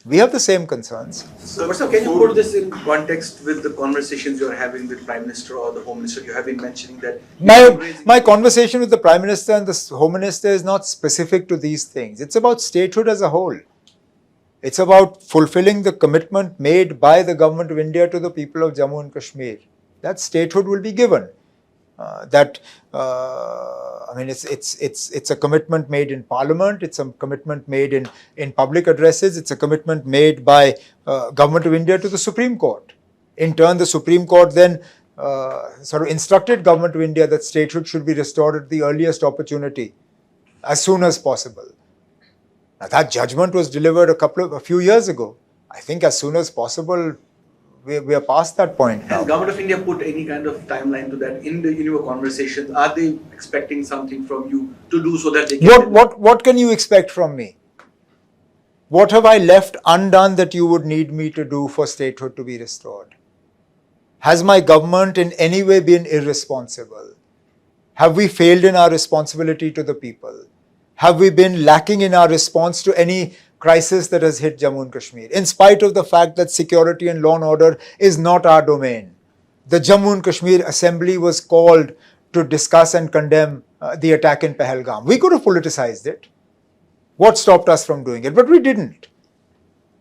We have the same concerns. So, can you put this in context with the conversations you're having with Prime Minister or the Home Minister? You have been mentioning that. My conversation with the Prime Minister and the Home Minister is not specific to these things. It's about statehood as a whole. It's about fulfilling the commitment made by the Government of India to the people of Jammu and Kashmir. That statehood will be given. It's a commitment made in Parliament. It's a commitment made in public addresses. It's a commitment made by Government of India to the Supreme Court. In turn, the Supreme Court then sort of instructed Government of India that statehood should be restored at the earliest opportunity, as soon as possible. Now, that judgment was delivered a few years ago. I think as soon as possible, we are past that point now. Has Government of India put any kind of timeline to that in your conversations? Are they expecting something from you to do so that they can... What can you expect from me? What have I left undone that you would need me to do for statehood to be restored? Has my government in any way been irresponsible? Have we failed in our responsibility to the people? Have we been lacking in our response to any crisis that has hit Jammu and Kashmir, in spite of the fact that security and law and order is not our domain? The Jammu and Kashmir Assembly was called to discuss and condemn the attack in Pahalgam. We could have politicized it. What stopped us from doing it? But we didn't.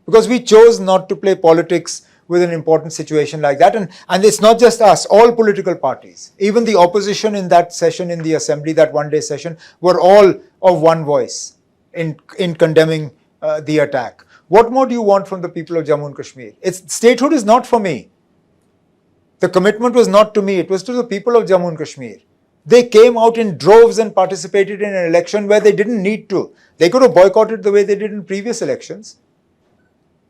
Because we chose not to play politics with an important situation like that. And it's not just us, all political parties, even the opposition in that session in the Assembly, that one-day session, were all of one voice in condemning the attack. What more do you want from the people of Jammu and Kashmir? Statehood is not for me. The commitment was not to me, it was to the people of Jammu and Kashmir. They came out in droves and participated in an election where they didn't need to. They could have boycotted the way they did in previous elections.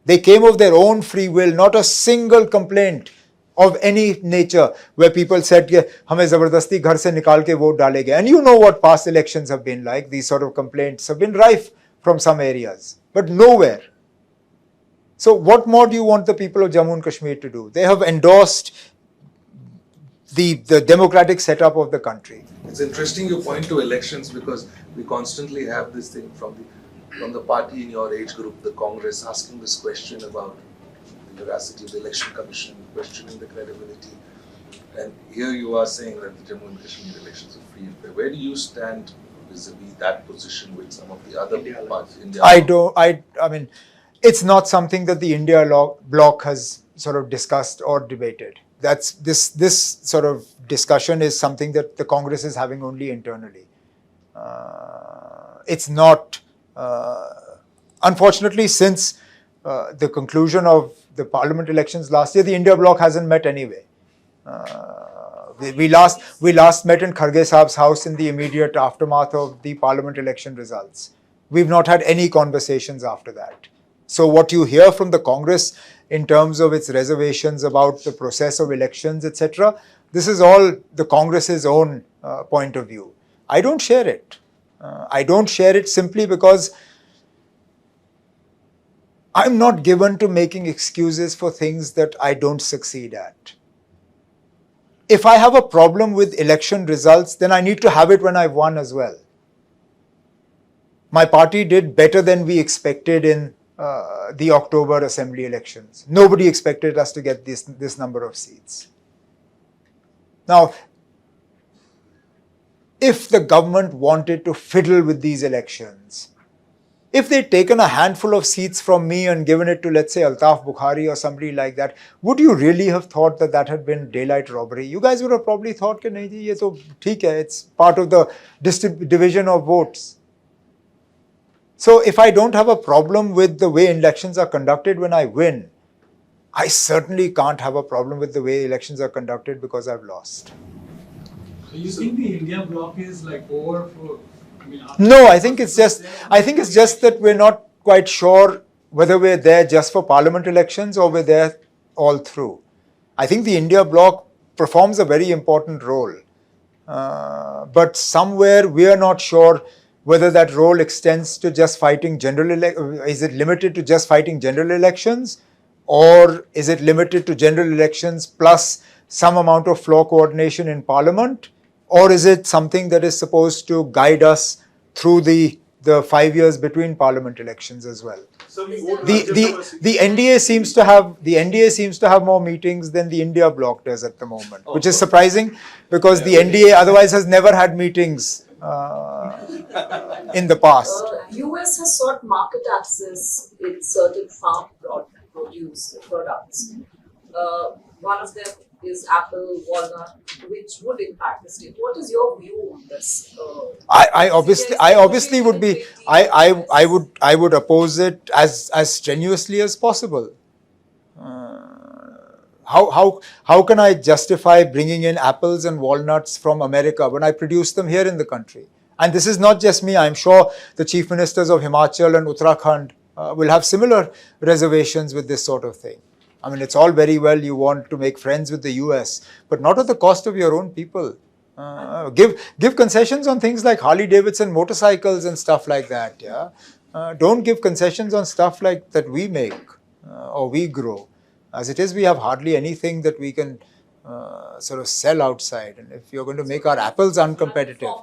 They came of their own free will, not a single complaint of any nature where people said, "Hame zabardasti ghar se nikal ke vote dale gaye." And you know what past elections have been like. These sort of complaints have been rife from some areas, but nowhere. So what more do you want the people of Jammu and Kashmir to do? They have endorsed the democratic setup of the country. It's interesting you point to elections because we constantly have this thing from the party in your age group, the Congress, asking this question about the veracity of the election commission, questioning the credibility. And here you are saying that the Jammu and Kashmir elections are free and fair. Where do you stand vis-a-vis that position with some of the other parts? I mean, it's not something that the India bloc has sort of discussed or debated. This sort of discussion is something that the Congress is having only internally. It's not, unfortunately, since the conclusion of the parliament elections last year, the India bloc hasn't met anyway. We last met in Kharge Saab's house in the immediate aftermath of the parliament election results. We've not had any conversations after that. So what you hear from the Congress in terms of its reservations about the process of elections, etc., this is all the Congress's own point of view. I don't share it. I don't share it simply because I'm not given to making excuses for things that I don't succeed at. if I have a problem with election results, then I need to have it when I've won as well. My party did better than we expected in the October assembly elections. Nobody expected us to get this number of seats. Now, if the government wanted to fiddle with these elections, if they'd taken a handful of seats from me and given it to, let's say, Altaf Bukhari or somebody like that, would you really have thought that that had been daylight robbery? You guys would have probably thought, nahi ji, ye to theek hai, it's part of the division of votes. So if I don't have a problem with the way elections are conducted when I win, I certainly can't have a problem with the way elections are conducted because I've lost. So you think the India bloc is like over for? No, I think it's just that we're not quite sure whether we're there just for parliament elections or we're there all through. I think the India bloc performs a very important role, but somewhere we are not sure whether that role extends to just fighting is it limited to just fighting general elections, or is it limited to general elections plus some amount of floor coordination in parliament, or is it something that is supposed to guide us through the 5 years between parliament elections as well? So we vote The NDA seems to have more meetings than the India bloc does at the moment, which is surprising because the NDA otherwise has never had meetings in the past. US has sought market access in certain farm produce products. One of them is apple, walnut, which would impact the state. What is your view on this? I obviously would be. I would oppose it as strenuously as possible. How can I justify bringing in apples and walnuts from America when I produce them here in the country? And this is not just me. I'm sure the chief ministers of Himachal and Uttarakhand will have similar reservations with this sort of thing. I mean, it's all very well you want to make friends with the US, but not at the cost of your own people. Give concessions on things like Harley Davidson motorcycles and stuff like that. Yeah, don't give concessions on stuff like that we make or we grow. As it is, we have hardly anything that we can sort of sell outside. And if you're going to make our apples uncompetitive.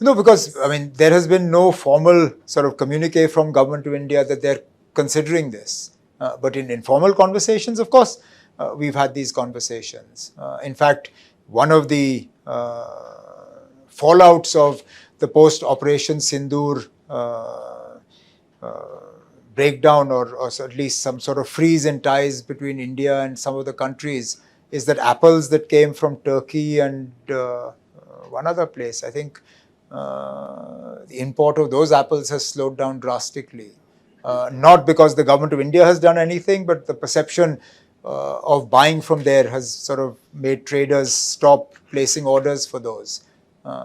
No, because, I mean, there has been no formal sort of communique from government to India that they're considering this. But in informal conversations, of course, we've had these conversations. In fact, one of the fallouts of the post-Operation Sindoor breakdown or at least some sort of freeze in ties between India and some of the countries is that apples that came from Turkey and one other place, I think the import of those apples has slowed down drastically. Not because the government of India has done anything, but the perception of buying from there has sort of made traders stop placing orders for those.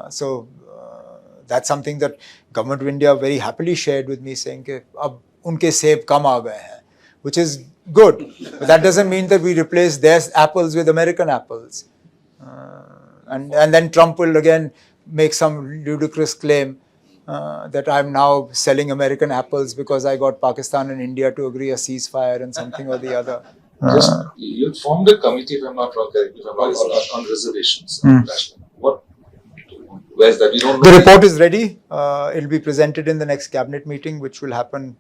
So that's something that government of India very happily shared with me, saying कि अब उनके सेब कम आ गए हैं, which is good. But that doesn't mean that we replace their apples with American apples. And then Trump will again make some ludicrous claim that I'm now selling American apples because I got Pakistan and India to agree a ceasefire and something or the other. Just you formed a committee, if I'm not wrong, on reservations. Where's that? We don't know. The report is ready. It'll be presented in the next cabinet meeting, which will happen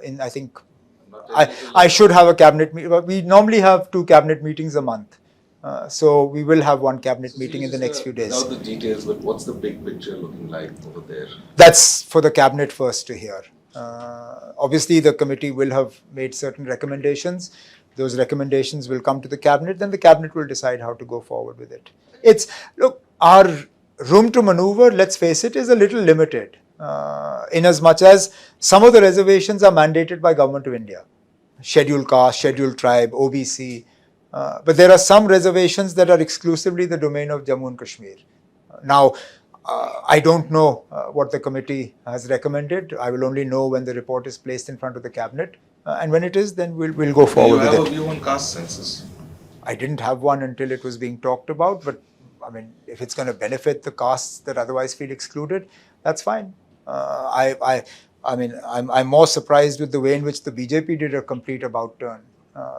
in, I think, I should have a cabinet meeting. We normally have 2 cabinet meetings a month. So we will have one cabinet meeting in the next few days. Without the details, but what's the big picture looking like over there? That's for the cabinet first to hear. Obviously, the committee will have made certain recommendations. Those recommendations will come to the cabinet, then the cabinet will decide how to go forward with it. Look, our room to maneuver, let's face it, is a little limited. In as much as some of the reservations are mandated by Government of India. Scheduled caste, scheduled tribe, OBC. But there are some reservations that are exclusively the domain of Jammu and Kashmir. Now, I don't know what the committee has recommended. I will only know when the report is placed in front of the cabinet. And when it is, then we'll go forward with it. Do you have a view on caste census? I didn't have one until it was being talked about. But, I mean, if it's going to benefit the castes that otherwise feel excluded, that's fine. I mean, I'm more surprised with the way in which the BJP did a complete about turn.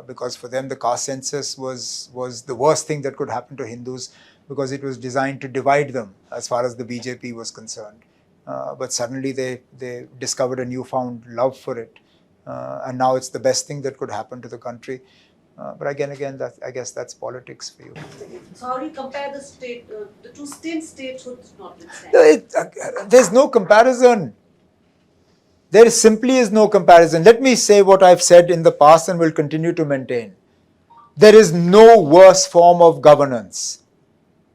because for them the caste census was the worst thing that could happen to Hindus, because it was designed to divide them as far as the BJP was concerned. But suddenly they discovered a newfound love for it, and now it's the best thing that could happen to the country. But again, I guess that's politics for you. So how do you compare the two statehoods notwithstanding? There's no comparison. There simply is no comparison. Let me say what I've said in the past and will continue to maintain. There is no worse form of governance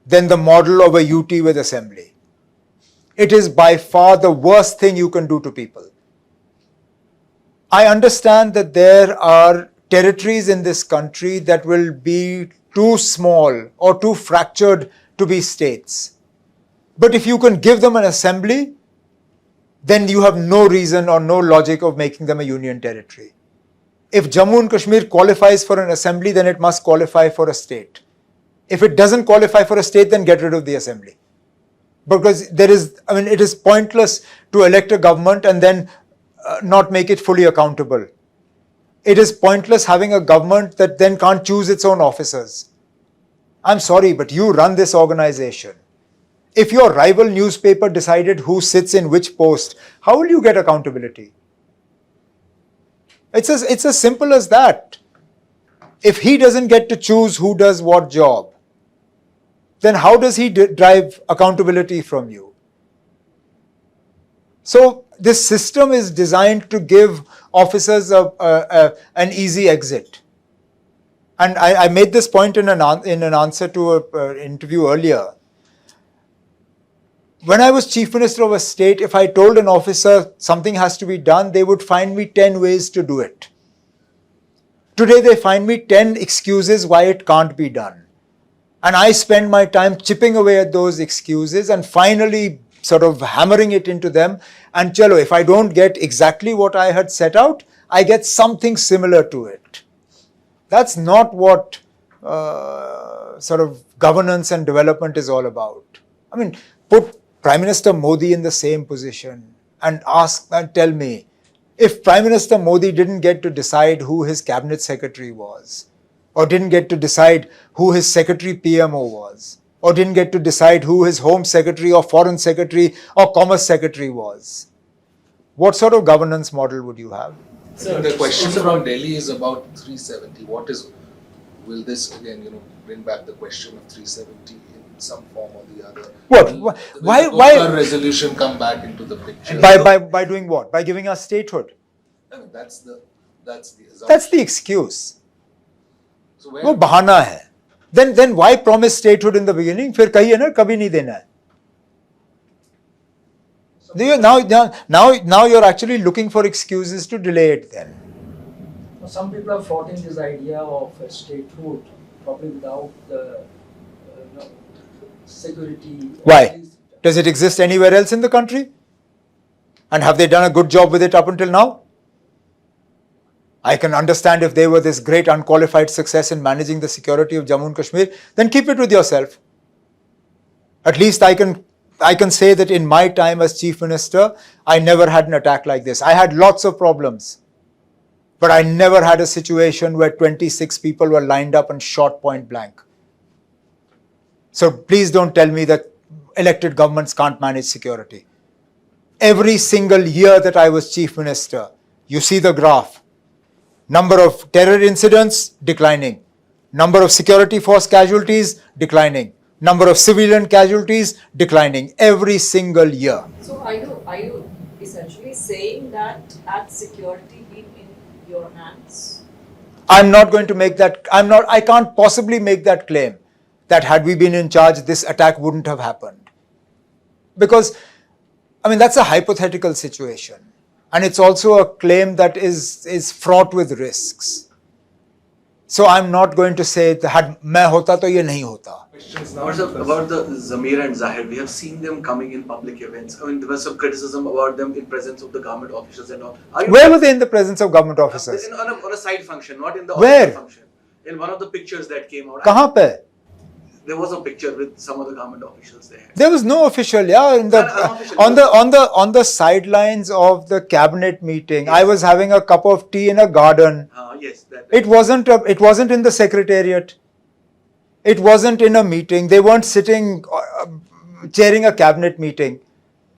than the model of a UT with assembly. It is by far the worst thing you can do to people. I understand that there are territories in this country that will be too small or too fractured to be states. But if you can give them an assembly, then you have no reason or no logic of making them a union territory. If Jammu and Kashmir qualifies for an assembly, then it must qualify for a state. If it doesn't qualify for a state, then get rid of the assembly. Because it is pointless to elect a government and then not make it fully accountable. It is pointless having a government that then can't choose its own officers. I'm sorry, but you run this organization. If your rival newspaper decided who sits in which post, how will you get accountability? It's as simple as that. If he doesn't get to choose who does what job, then how does he drive accountability from you? So this system is designed to give officers an easy exit. And I made this point in an answer to an interview earlier. When I was Chief Minister of a state, if I told an officer something has to be done, they would find me 10 ways to do it. Today they find me 10 excuses why it can't be done. And I spend my time chipping away at those excuses and finally sort of hammering it into them. And chalo, if I don't get exactly what I had set out, I get something similar to it. That's not what sort of governance and development is all about. I mean, put Prime Minister Modi in the same position and ask and tell me, if Prime Minister Modi didn't get to decide who his cabinet secretary was, or didn't get to decide who his secretary PMO was, or didn't get to decide who his home secretary or foreign secretary or commerce secretary was, what sort of governance model would you have? So the question from Delhi is about 370. Will this again, bring back the question of 370 in some form or the other? What? Will Why the resolution come back into the picture? By doing what? By giving us statehood? I mean, that's the assumption. That's the excuse. So where? वो बहाना है. Then why promise statehood in the beginning? फिर कहिए ना कभी नहीं देना है. Now you're actually looking for excuses to delay it then. Some people are flouting this idea of a statehood, probably without the security. Why? Does it exist anywhere else in the country? And have they done a good job with it up until now? I can understand if they were this great unqualified success in managing the security of Jammu and Kashmir, then keep it with yourself. At least I can say that in my time as Chief Minister, I never had an attack like this. I had lots of problems, but I never had a situation where 26 people were lined up and shot point blank. So please don't tell me that elected governments can't manage security. Every single year that I was Chief Minister, you see the graph. Number of terror incidents declining. Number of security force casualties declining. Number of civilian casualties declining every single year. So are you essentially saying that had security been in your hands? I'm not going to make that. I can't possibly make that claim that had we been in charge, this attack wouldn't have happened. Because, that's a hypothetical situation. And it's also a claim that is fraught with risks. So I'm not going to say that had main hota to ye nahi hota. About the Zamir and Zahir, we have seen them coming in public events. There was some criticism about them in presence of the government officials and all. Where were they in the presence of government officers? On a side function, not in the Where? official function. In one of the pictures that came out. Kahan pe? There was a picture with some of the government officials there. There was no official, on the sidelines of the cabinet meeting. I was having a cup of tea in a garden. Yes. It wasn't in the secretariat. It wasn't in a meeting. They weren't sitting, chairing a cabinet meeting.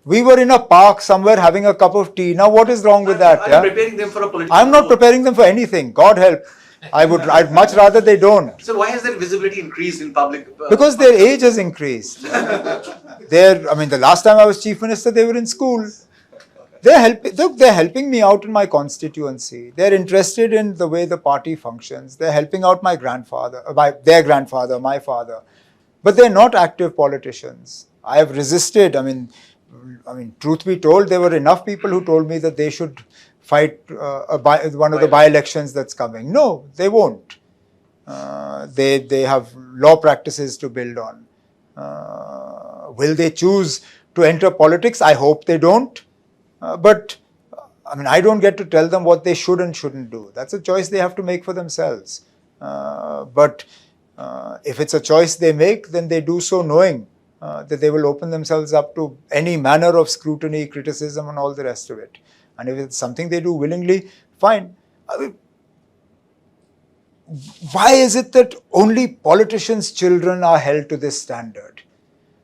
We were in a park somewhere having a cup of tea. Now, what is wrong with that? I'm preparing them for a political I'm not role. preparing them for anything. God help. I'd much rather they don't. So why has their visibility increased in public? Because their age has increased. The last time I was chief minister, they were in school. They're helping me out in my constituency. They're interested in the way the party functions. They're helping out their grandfather, my father. But they're not active politicians. I have resisted. Truth be told, there were enough people who told me that they should fight one of the by-elections that's coming. No, they won't. They have law practices to build on. Will they choose to enter politics? I hope they don't. But I don't get to tell them what they should and shouldn't do. That's a choice they have to make for themselves. But if it's a choice they make, then they do so knowing that they will open themselves up to any manner of scrutiny, criticism, and all the rest of it. And if it's something they do willingly, fine. Why is it that only politicians' children are held to this standard?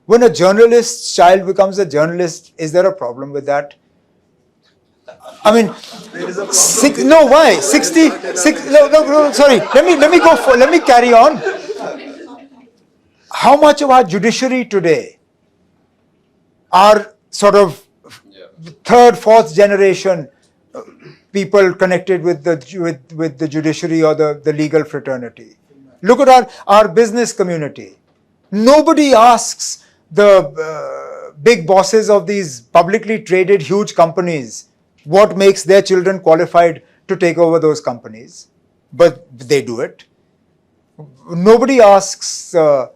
When a journalist's child becomes a journalist, is there a problem with that? Why? 66, no, sorry. Let me carry on. How much of our judiciary today are sort of third, fourth generation people connected with the judiciary or the legal fraternity? Look at our business community. Nobody asks the big bosses of these publicly traded huge companies what makes their children qualified to take over those companies, but they do it. Nobody asks the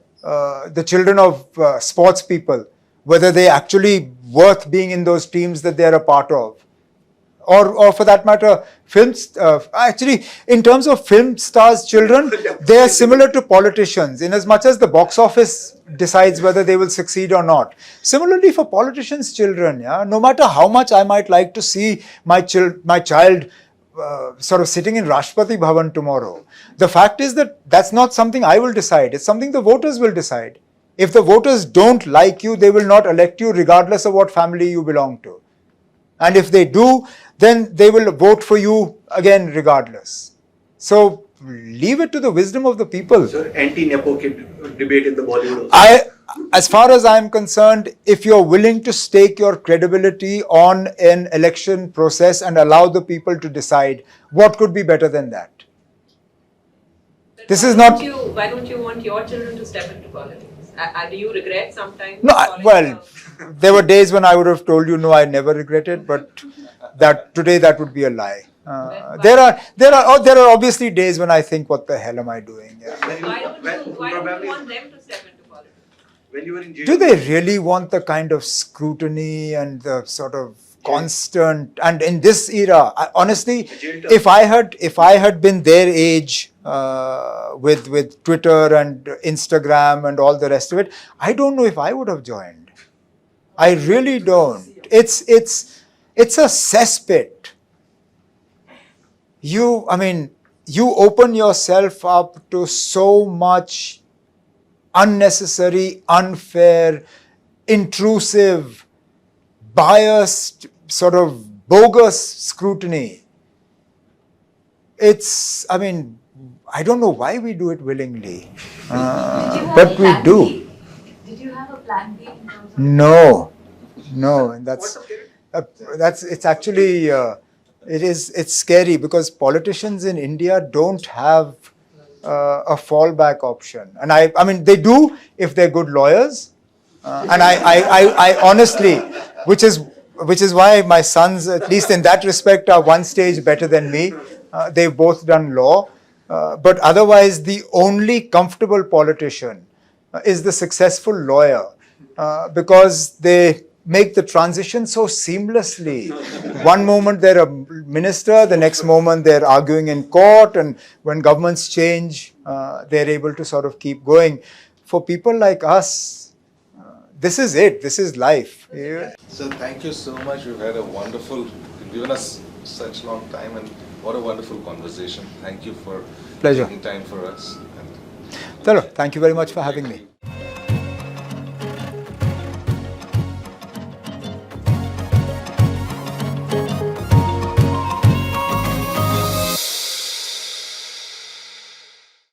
children of sports people whether they're actually worth being in those teams that they're a part of. Or for that matter, actually, in terms of film stars' children, they are similar to politicians in as much as the box office decides whether they will succeed or not. Similarly, for politicians' children, no matter how much I might like to see my child sort of sitting in Rashtrapati Bhavan tomorrow, the fact is that that's not something I will decide. It's something the voters will decide. If the voters don't like you, they will not elect you regardless of what family you belong to. And if they do, then they will vote for you again regardless. So leave it to the wisdom of the people. Sir, anti-Nepo kid debate in the Bollywood also. As far as I'm concerned, if you're willing to stake your credibility on an election process and allow the people to decide, what could be better than that? This is not... Why don't you want your children to step into politics? Do you regret sometimes? No, there were days when I would have told you, no, I never regret it, but today that would be a lie. There are obviously days when I think, what the hell am I doing? Yeah. Why don't you want them to step into politics? When you were in jail, do they really want the kind of scrutiny and the sort of constant, and in this era, honestly, if I had been their age with Twitter and Instagram and all the rest of it, I don't know if I would have joined. I really don't. It's a cesspit. You open yourself up to so much unnecessary, unfair, intrusive, biased, sort of bogus scrutiny. I don't know why we do it willingly, but we do. Did you have a plan B in terms of... No, and it's actually it's scary because politicians in India don't have a fallback option, and they do if they're good lawyers, and I honestly, which is why my sons, at least in that respect, are one stage better than me. They've both done law, but otherwise the only comfortable politician is the successful lawyer, because they make the transition so seamlessly. One moment they're a minister, the next moment they're arguing in court, and when governments change, they're able to sort of keep going. For people like us, this is it. This is life. Yeah. So thank you so much. We've had a wonderful, you've given us such long time, and what a wonderful conversation. Thank you for Pleasure. taking time for us. Chalo, thank you very much for having me.